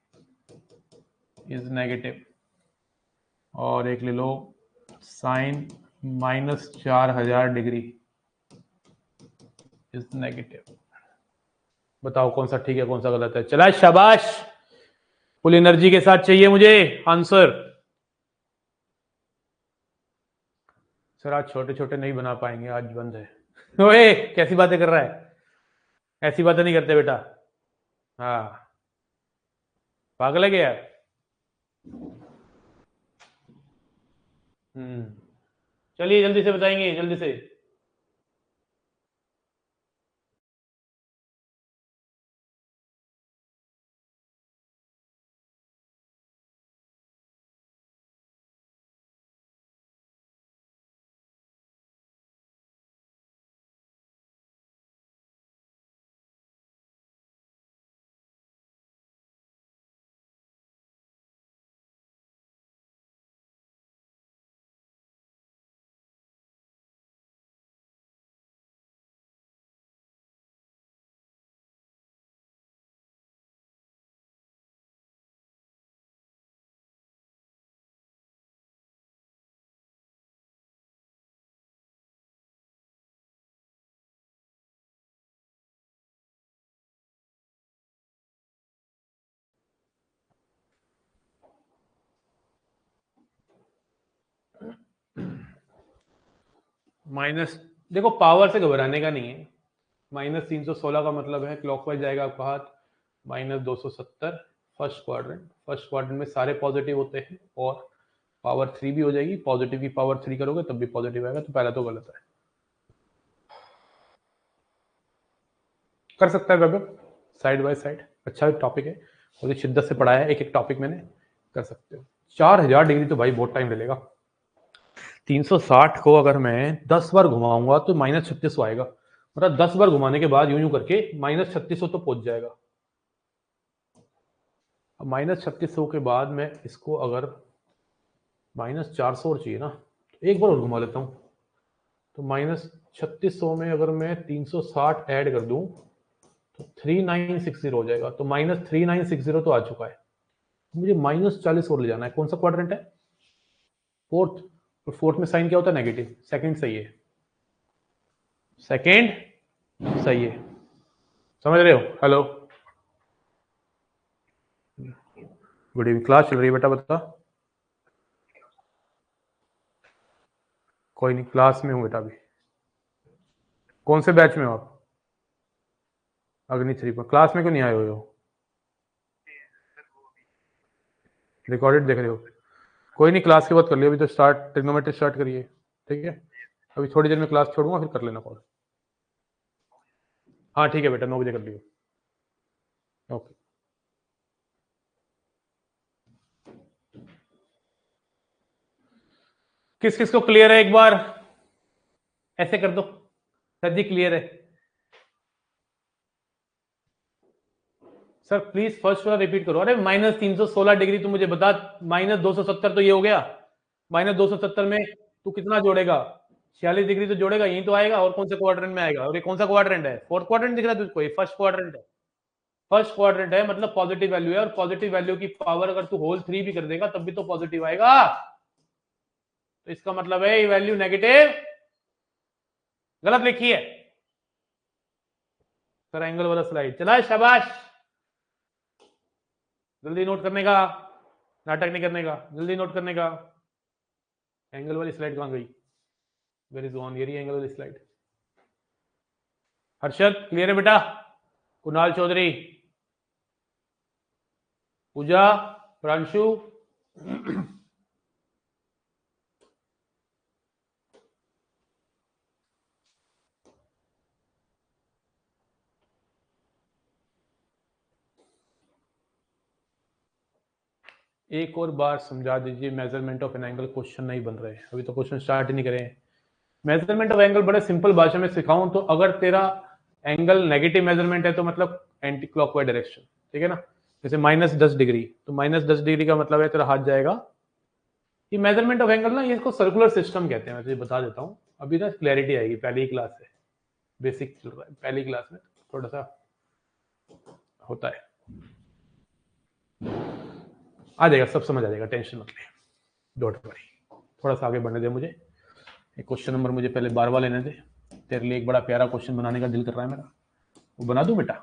is negative. और एक ले लो साइन -4000 डिग्री इज नेगेटिव। बताओ कौन सा ठीक है कौन सा गलत है? चला शाबाश, फुल एनर्जी के साथ चाहिए मुझे आंसर। सर आज छोटे छोटे नहीं बना पाएंगे, आज बंद है। ओए कैसी बातें कर रहा है? ऐसी बातें नहीं करते बेटा। हाँ, पागल है क्या यार? चलिए जल्दी से बताएंगे, जल्दी से। माइनस, देखो पावर से घबराने का नहीं है। -316 का मतलब है क्लॉकवाइज जाएगा आपका हाथ -270 फर्स्ट क्वाड्रेंट में सारे पॉजिटिव होते हैं और पावर 3 भी हो जाएगी। पॉजिटिव की पावर 3 करोगे तब भी पॉजिटिव आएगा, तो पहला तो गलत है। कर सकता है वैभव, साइड बाय साइड अच्छा टॉपिक है, मुझे शिद्दत से पढ़ाया है, एक एक टॉपिक मैंने, कर सकते हो। 4000 डिग्री तो भाई बहुत टाइम ले लेगा। 360 को अगर मैं 10 बार घुमाऊंगा तो -3600 आएगा, मतलब 10 बार घुमाने के बाद यूं यूं करके -3600 तो पहुंच जाएगा। अब -3600 के बाद मैं इसको अगर -400 और चाहिए ना, तो एक बार और घुमा लेता हूं, तो -3600 में अगर मैं 360 ऐड कर दूं तो 3960 हो जाएगा, तो -3960 तो आ चुका है। मुझे -40 और ले जाना है। कौन सा क्वाड्रेंट है? फोर्थ। और फोर्थ में साइन क्या होता है? नेगेटिव। सेकंड सही है, सेकंड सही है, समझ रहे हो? Hello, good evening. क्लास चल रही है बेटा, बता। कोई नहीं, क्लास में हूँ बेटा अभी। कौन से बैच में हो आप? अग्नि 3 पर। क्लास में क्यों नहीं आए हुए हो? रिकॉर्डेड देख रहे हो? कोई नहीं, क्लास के बाद कर लियो, अभी तो स्टार्ट ट्रिग्नोमेट्री स्टार्ट करिए, ठीक है? अभी थोड़ी देर में क्लास छोड़ूंगा, फिर कर लेना कॉल। हाँ ठीक है बेटा, 9 बजे कर लियो। ओके। किस किस को क्लियर है एक बार ऐसे कर दो, सर जी क्लियर है? सर प्लीज फर्स्ट वाला रिपीट करो। अरे -316 डिग्री तू मुझे बता, -270 तो ये हो गया, -270 में तू कितना जोड़ेगा? 46 डिग्री तो जोड़ेगा, यही तो आएगा। और कौन से क्वाड्रेंट में आएगा? और ये कौन सा क्वाड्रेंट है? फोर्थ क्वाड्रेंट दिख रहा है तुझको? ये फर्स्ट क्वाड्रेंट है। फर्स्ट क्वाड्रेंट है मतलब पॉजिटिव वैल्यू है, और पॉजिटिव वैल्यू की पावर अगर तू होल 3 भी कर देगा तब भी तो पॉजिटिव आएगा। तो इसका मतलब है ये वैल्यू नेगेटिव गलत लिखी है। सर एंगल वाला स्लाइड चला है, शाबाश। जल्दी नोट करने का, नाटक नहीं करने का, जल्दी नोट करने का। एंगल वाली स्लाइड कहां गई? वेर इज ऑन, ये रही एंगल वाली स्लाइड। हर्षद क्लियर है बेटा? कुणाल चौधरी, पूजा, प्रांशु, एक और बार समझा दीजिए। Measurement of an angle question नहीं बन रहे, अभी तो क्वेश्चन स्टार्ट ही नहीं करें। मेजरमेंट ऑफ एंगल बड़े सिंपल भाषा में सिखाऊं तो, अगर तेरा एंगल नेगेटिव मेजरमेंट है तो मतलब एंटी क्लॉकवाइज डायरेक्शन, ठीक है ना? जैसे -10 डिग्री, तो -10 डिग्री का मतलब है तेरा हाथ जाएगा। ये मेजरमेंट ऑफ एंगल ना, ये इसको सर्कुलर सिस्टम कहते हैं। मैं तुझे बता देता हूँ, अभी ना क्लैरिटी आएगी। पहली ही क्लास है, बेसिक चल रहा है, पहली क्लास में थोड़ा सा होता है, आ जाएगा, सब समझ आ जाएगा, टेंशन मत ले, डोंट वरी। थोड़ा सा आगे बढ़ने दे मुझे, एक क्वेश्चन नंबर मुझे पहले 12वां लेने दे। तेरे लिए एक बड़ा प्यारा क्वेश्चन बनाने का दिल कर रहा है मेरा, वो बना दूं बेटा,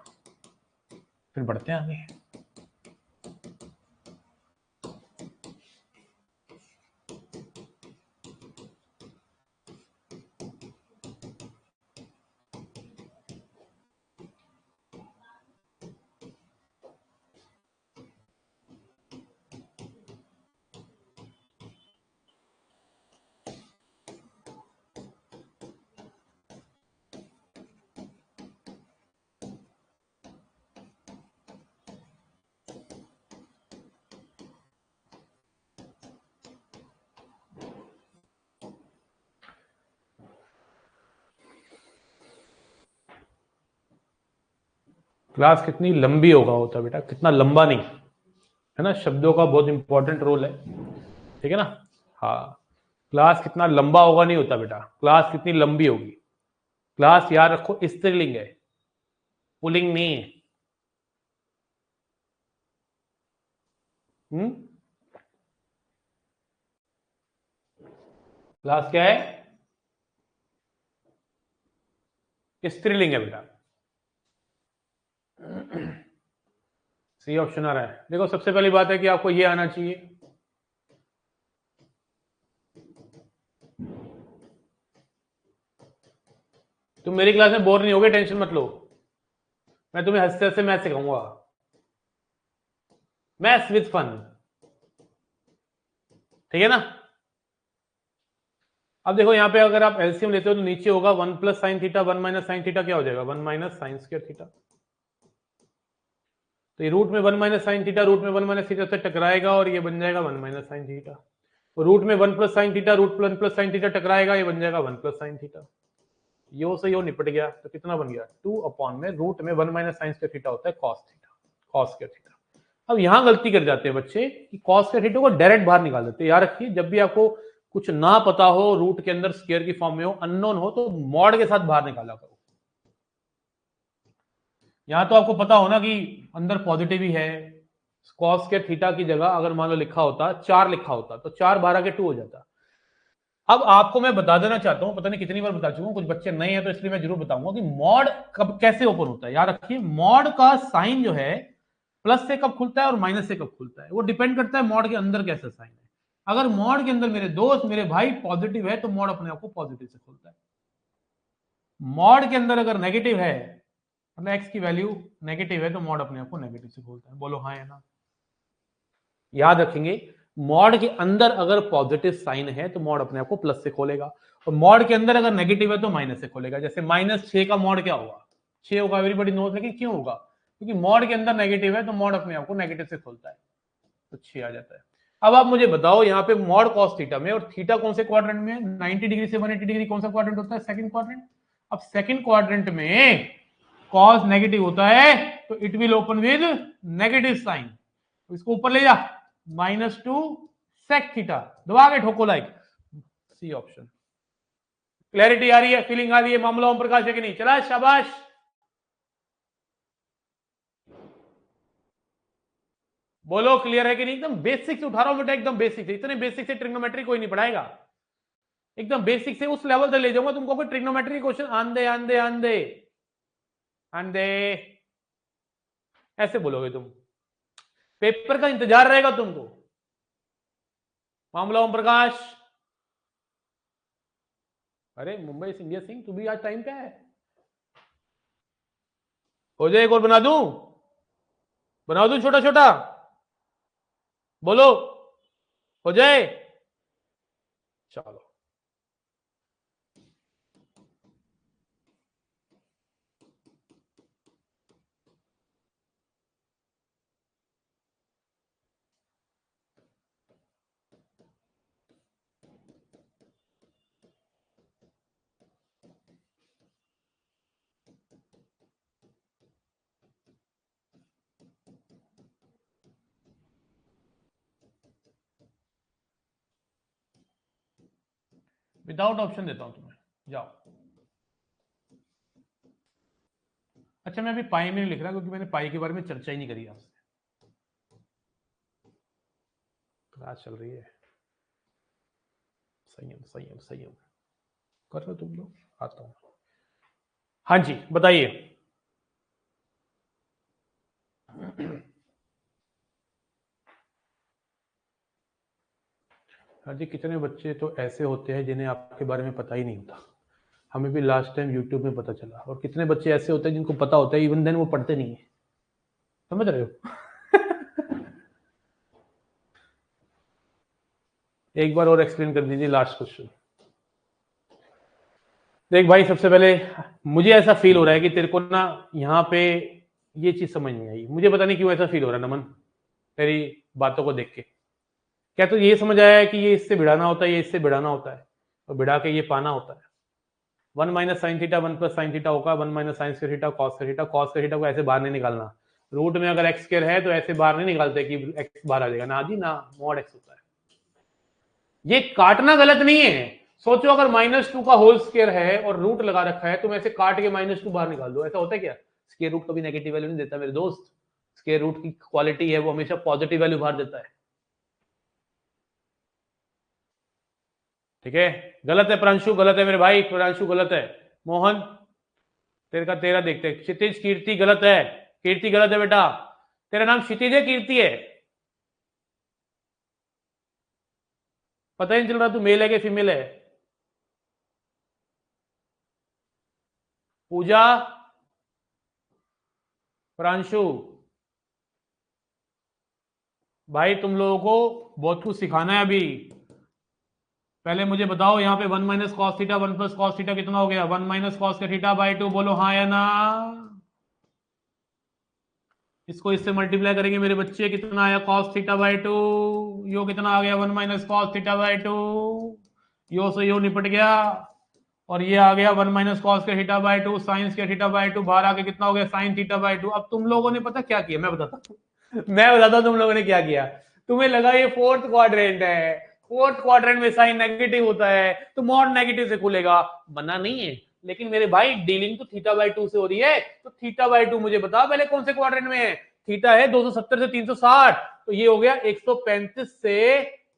फिर बढ़ते हैं आगे। क्लास कितनी लंबी होगा होता बेटा, कितना लंबा नहीं, है ना? शब्दों का बहुत इंपॉर्टेंट रोल है, ठीक है ना? हाँ, क्लास कितना लंबा होगा नहीं होता बेटा, क्लास कितनी लंबी होगी। क्लास याद रखो स्त्रीलिंग है, पुलिंग नहीं है। क्लास क्या है? स्त्रीलिंग है बेटा। सी ऑप्शन आ रहा है। देखो सबसे पहली बात है कि आपको ये आना चाहिए, तुम मेरी क्लास में बोर नहीं होगे, टेंशन मत लो, मैं तुम्हें हंसते हंसते मैथ सिखाऊंगा, मैथ्स विद फन, ठीक है ना। अब देखो यहाँ पे अगर आप एलसीएम लेते हो तो नीचे होगा 1 plus sine theta, 1 minus sine theta क्या हो जाएगा, 1 माइनस साइन स्क्वायर थीटा। तो ये रूट में 1 माइनस साइन थीटा रूट में 1 माइनस थीटा से टकराएगा और ये बन जाएगा 1 माइनस साइन थीटा। तो रूट में 1 plus sine theta root 1 plus sine theta टकराएगा, ये बन जाएगा 1 प्लस साइन थीटा। यो से यो निपट गया, तो कितना बन गया 2 अपॉन में रूट में 1 माइनस साइन स्क्वायर थीटा होता है cos theta, cos square theta. अब यहां गलती कर जाते हैं बच्चे कि कॉस स्क्वायर थीटा को डायरेक्ट बाहर निकाल देते हैं। याद रखिए जब भी आपको कुछ ना पता हो, रूट के अंदर स्क्वायर की फॉर्म में हो, अननोन हो, तो मॉड के साथ बाहर निकाला करो। यहां तो आपको पता हो ना कि अंदर पॉजिटिव ही है, कॉस स्क्वायर थीटा की जगह अगर मान लो लिखा होता 4 लिखा होता तो 4 12 के 2 हो जाता। अब आपको मैं बता देना चाहता हूं, पता नहीं कितनी बार बता चुका हूं, कुछ बच्चे नए हैं तो इसलिए मैं जरूर बताऊंगा कि मॉड कब कैसे ओपन होता है। याद रखिए मॉड का साइन जो है प्लस से कब खुलता है और माइनस से कब खुलता है, वो डिपेंड करता है मॉड के अंदर कैसा साइन है। अगर मॉड के अंदर मेरे दोस्त मेरे भाई पॉजिटिव है तो मॉड अपने आप को पॉजिटिव से खुलता है। मॉड के अंदर अगर नेगेटिव है, मतलब एक्स की वैल्यू नेगेटिव है, तो मॉड अपने आप को नेगेटिव से खोलता है। बोलो हाँ या ना। याद रखेंगे मॉड के अंदर अगर पॉजिटिव साइन है तो मॉड अपने आप को प्लस से खोलेगा, और मॉड के अंदर अगर नेगेटिव है तो माइनस से खोलेगा। जैसे -6 का मॉड क्या होगा, 6 होगा, एवरीबॉडी नोज, लेकिन क्यों होगा, क्योंकि मॉड के अंदर नेगेटिव है तो मॉड अपने आप को नेगेटिव से खोलता है, तो 6 आ जाता है। अब आप मुझे बताओ यहाँ पे मॉड कॉस थीटा में, और थीटा कौन से क्वाड्रेंट में है, 90 डिग्री से 180 डिग्री कौन सा क्वाड्रेंट होता है, सेकंड क्वाड्रेंट। अब सेकंड क्वाड्रेंट में कॉस नेगेटिव होता है तो it will open with negative sign, इसको ऊपर ले जा, -2 सेक थीटा, दबा के ठोको लाइक सी ऑप्शन। क्लैरिटी आ रही है, फीलिंग आ रही है, मामला ओम प्रकाश है कि नहीं, चला शाबाश। बोलो क्लियर है कि नहीं, एकदम बेसिक से उठा रहा हूं बेटा, एकदम बेसिक से, इतने बेसिक से ट्रिग्नोमेट्री कोई नहीं पढ़ाएगा, एकदम बेसिक से उस लेवल तक ले जाऊंगा तुमको, कोई ट्रिग्नोमेट्री क्वेश्चन आंदे आंदे आंदे आंदे ऐसे बोलोगे तुम, पेपर का इंतजार रहेगा तुमको। मामला ओम प्रकाश, अरे मुंबई इंडिया सिंह, तू भी आज टाइम क्या है, हो जाए एक और बना दूं छोटा छोटा, बोलो हो जाए, चलो। विदाउट ऑप्शन देता हूं तुम्हें, जाओ। अच्छा मैं अभी पाई में नहीं लिख रहा क्योंकि मैंने पाई के बारे में चर्चा ही नहीं करी आपसे, क्लास चल रही है, संयम संयम संयम कर लो तुम लोग, आता हूं। हाँ जी बताइए। हाँ जी, कितने बच्चे तो ऐसे होते हैं जिन्हें आपके बारे में पता ही नहीं होता, हमें भी लास्ट टाइम यूट्यूब में पता चला, और कितने बच्चे ऐसे होते हैं जिनको पता होता है, इवन देन वो पढ़ते नहीं है, समझ रहे हो। एक बार और एक्सप्लेन कर दीजिए लास्ट क्वेश्चन। देख भाई सबसे पहले मुझे ऐसा फील हो रहा है कि तेरे को ना यहाँ पे ये चीज समझ नहीं आई, मुझे पता नहीं क्यों ऐसा फील हो रहा है नमन, तेरी बातों को देख के। क्या तो ये समझ आया है कि ये इससे भिड़ाना होता है, ये इससे भिड़ाना होता है, और भिड़ा के ये पाना होता है। 1 minus sine theta 1 plus sine theta होगा, 1 minus sine square theta cos square theta, cos square theta को ऐसे बाहर नहीं निकालना, रूट में अगर एक्स स्क्वायर है तो ऐसे बाहर नहीं निकालते कि एक्स बाहर आ जाएगा, ना जी ना, मॉड एक्स होता है। ये काटना गलत नहीं है, सोचो अगर -2 का होल स्क्वायर है और रूट लगा रखा है, तुम ऐसे काट के -2 बाहर निकाल दो, ऐसा होता है क्या, स्क्वायर रूट कभी नेगेटिव वैल्यू नहीं देता मेरे दोस्त, स्क्वायर रूट की क्वालिटी है वो हमेशा पॉजिटिव वैल्यू बाहर देता है, ठीक है। गलत है प्रांशु, गलत है मेरे भाई, प्रांशु गलत है, मोहन तेरा देखते हैं, क्षितिज कीर्ति गलत है, कीर्ति गलत है बेटा, तेरा नाम क्षितिज है कीर्ति है, पता ही नहीं चल रहा तू मेल है कि फीमेल है। पूजा, प्रांशु, भाई तुम लोगों को बहुत कुछ सिखाना है अभी। पहले मुझे बताओ यहाँ पे 1 माइनस cos theta 1 plus cos theta कितना हो गया? 1 माइनस कॉस का थीटा बाई 2, बोलो हाँ या ना। इसको इससे मल्टीप्लाई करेंगे मेरे बच्चे, कितना आया? कॉस थीटा बाई 2, यो कितना आ गया? 1 माइनस कॉस थीटा बाई 2, यो से यो निपट गया, और ये आ गया 1 माइनस कॉस के थीटा बाई 2 साइंस के थीटा बाई 2, बाहर आके कितना हो गया? Sine theta by 2। अब तुम लोगों ने पता क्या किया, मैं बताता हूं तुम लोगों ने क्या किया। तुम्हें लगा ये फोर्थ क्वाड्रेंट है, फोर्थ क्वाड्रेंट में साइन नेगेटिव होता है तो मॉड नेगेटिव से खुलेगा, बना नहीं है। लेकिन मेरे भाई डीलिंग तो थीटा बाई 2 से हो रही है, तो थीटा बाई 2 मुझे बताओ पहले कौन से क्वाड्रेंट में है? थीटा है 270 से 360, तो ये हो गया 135 से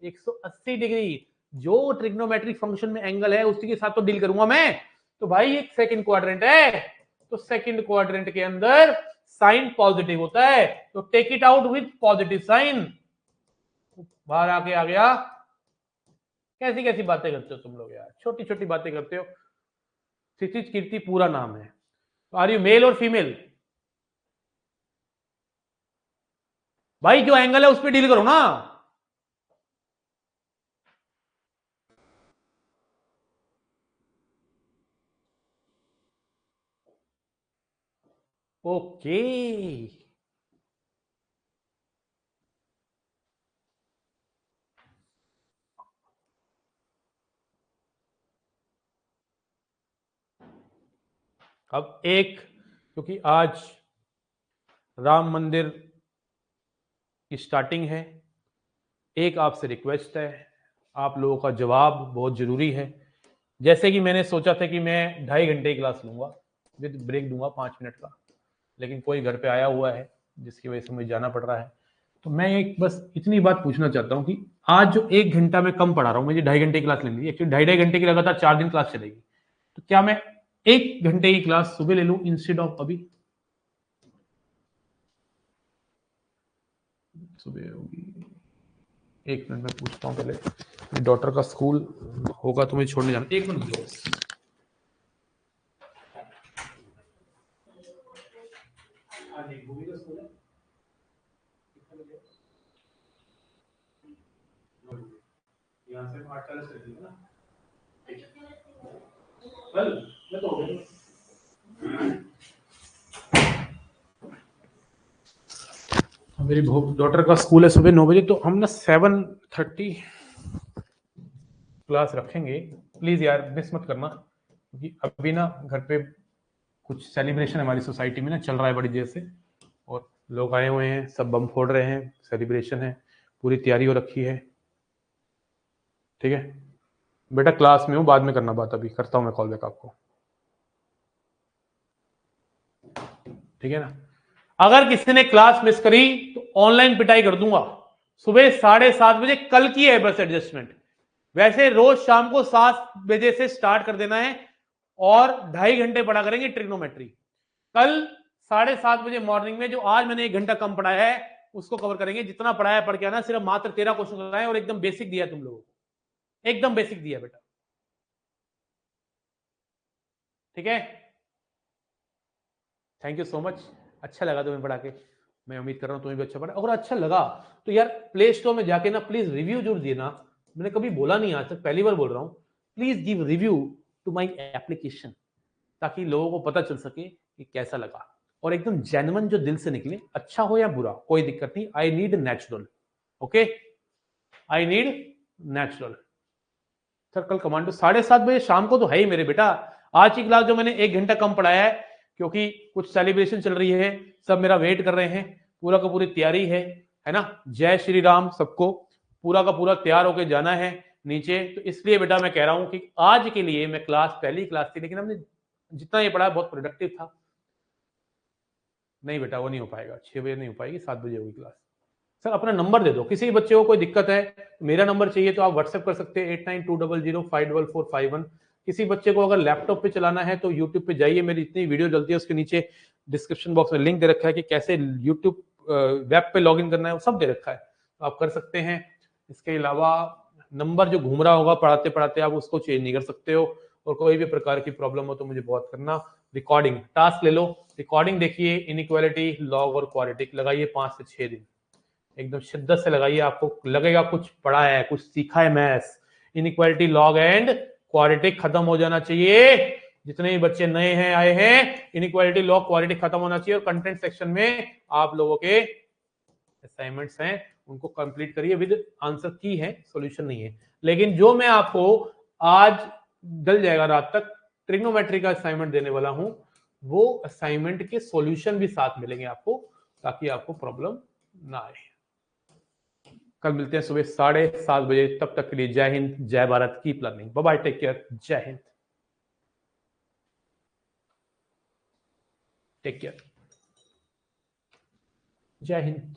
180 डिग्री। जो ट्रिग्नोमेट्रिक फंक्शन में एंगल है उसी के साथ तो डील करूंगा मैं। तो भाई एक सेकंड क्वाड्रेंट है, तो सेकंड क्वाड्रेंट के अंदर साइन पॉजिटिव होता है, तो take it out with positive sign, बाहर आके आ गया। कैसी कैसी बातें करते हो तुम लोग यार, छोटी छोटी बातें करते हो। क्षितिज कीर्ति पूरा नाम है। आर यू मेल और फीमेल? भाई जो एंगल है उस पर डील करो ना। ओके, अब एक, क्योंकि आज राम मंदिर की स्टार्टिंग है, एक आपसे रिक्वेस्ट है, आप लोगों का जवाब बहुत जरूरी है। जैसे कि मैंने सोचा था कि मैं 2.5 घंटे की क्लास लूंगा, विद ब्रेक दूंगा 5 मिनट का, लेकिन कोई घर पे आया हुआ है जिसकी वजह से मुझे जाना पड़ रहा है। तो मैं एक बस इतनी बात पूछना चाहता हूँ कि आज जो 1 घंटा मैं कम पढ़ा रहा हूँ, मुझे 2.5 घंटे की क्लास लेनी है, एक्चुअली 2.5 घंटे की लगातार 4 दिन क्लास चलेगी, तो क्या मैं 1 घंटे की क्लास सुबह ले लूँ इंस्टेड ऑफ अभी? सुबह होगी, 1 मिनट में पूछता हूँ पहले। मेरी डॉटर का स्कूल होगा तो मुझे छोड़ने जाना, 1 मिनट दो। यहाँ से 8:40 चलेगी ना, कल मैं तो मेरी डॉटर का स्कूल है सुबह 9 बजे, तो हम ना 7:30 क्लास रखेंगे। प्लीज यार मिस मत करना, क्योंकि अभी ना घर पे कुछ सेलिब्रेशन हमारी सोसाइटी में ना चल रहा है बड़ी देर से, और लोग आए हुए हैं, सब बम फोड़ रहे हैं, सेलिब्रेशन है, पूरी तैयारी हो रखी है। ठीक है बेटा, क्लास में हूँ, बाद में करना बात, अभी करता हूँ मैं कॉल बैक आपको, ठीक है ना। अगर किसी ने क्लास मिस करी तो ऑनलाइन पिटाई कर दूंगा। सुबह 7:30 बजे कल की है बस एडजस्टमेंट, वैसे रोज शाम को 7 बजे से स्टार्ट कर देना है, और 2.5 घंटे पढ़ा करेंगे ट्रिग्नोमेट्री। कल 7:30 बजे मॉर्निंग में, जो आज मैंने 1 घंटा कम पढ़ाया है उसको कवर करेंगे। जितना पढ़ाया पढ़ के आना, सिर्फ मात्र 13 क्वेश्चन कराए, और एकदम बेसिक दिया तुम लोगों को, एकदम बेसिक दिया बेटा, ठीक है। थैंक यू सो मच, अच्छा लगा तुम्हें पढ़ा के, मैं उम्मीद कर रहा हूँ तुम्हें भी अच्छा पढ़ा। अगर अच्छा लगा तो यार प्ले स्टोर में जाके ना प्लीज रिव्यू जरूर देना। मैंने कभी बोला नहीं आज तक, पहली बार बोल रहा हूँ, please give review to my application, ताकि लोगों को पता चल सके कि कैसा लगा, और एकदम जेन्युइन जो दिल से निकले, अच्छा हो या बुरा कोई दिक्कत नहीं। I need natural, okay, I need natural. Sir कल कमांडो 7:30 बजे शाम को तो है ही मेरे बेटा। आज की क्लास जो मैंने 1 घंटा कम पढ़ाया है, क्योंकि कुछ सेलिब्रेशन चल रही है, सब मेरा वेट कर रहे हैं, पूरा का पूरी तैयारी है ना। जय श्री राम, सबको पूरा का पूरा तैयार होकर जाना है नीचे, तो इसलिए बेटा मैं कह रहा हूं कि आज के लिए मैं क्लास, पहली क्लास थी, लेकिन हमने जितना ये पढ़ा बहुत प्रोडक्टिव था। नहीं बेटा वो नहीं हो पाएगा, 6 बजे नहीं हो पाएगी, 7 बजे होगी क्लास। सर अपना नंबर दे दो, किसी बच्चे को कोई दिक्कत है, मेरा नंबर चाहिए तो आप व्हाट्सएप कर सकते हैं 8920054451। किसी बच्चे को अगर लैपटॉप पे चलाना है तो यूट्यूब पे जाइए, मेरी इतनी वीडियो डलती है, उसके नीचे डिस्क्रिप्शन बॉक्स में लिंक दे रखा है कि कैसे यूट्यूब वेब पे लॉगिन करना है, वो सब दे रखा है, तो आप कर सकते हैं। इसके अलावा नंबर जो घूम रहा होगा पढ़ाते पढ़ाते, आप उसको चेंज नहीं कर सकते हो, और कोई भी प्रकार की प्रॉब्लम हो तो मुझे बहुत करना। रिकॉर्डिंग टास्क ले लो, रिकॉर्डिंग देखिए, इनइक्वालिटी, लॉग और क्वाड्रेटिक लगाइए 5 से 6 दिन, एकदम शिद्दत से लगाइए, आपको लगेगा कुछ पढ़ा है, कुछ सीखा है maths. Inequality, log and quadratic खत्म हो जाना चाहिए। जितने भी बच्चे नए हैं आए हैं, इनइक्वालिटी, लॉग, क्वाड्रेटिक खत्म होना चाहिए। और कंटेंट सेक्शन में आप लोगों के असाइनमेंट्स हैं उनको कंप्लीट करिए विद आंसर की है, सॉल्यूशन नहीं है। लेकिन जो मैं आपको आज डल जाएगा रात तक ट्रिग्नोमेट्री का असाइनमेंट देने वाला हूं, वो असाइनमेंट के सॉल्यूशन भी साथ मिलेंगे आपको, ताकि आपको प्रॉब्लम ना आए। कल मिलते हैं सुबह 7:30 बजे, तब तक के लिए जय हिंद, जय Bharat, keep learning, bye bye, take care, जय हिंद, टेक केयर, जय हिंद।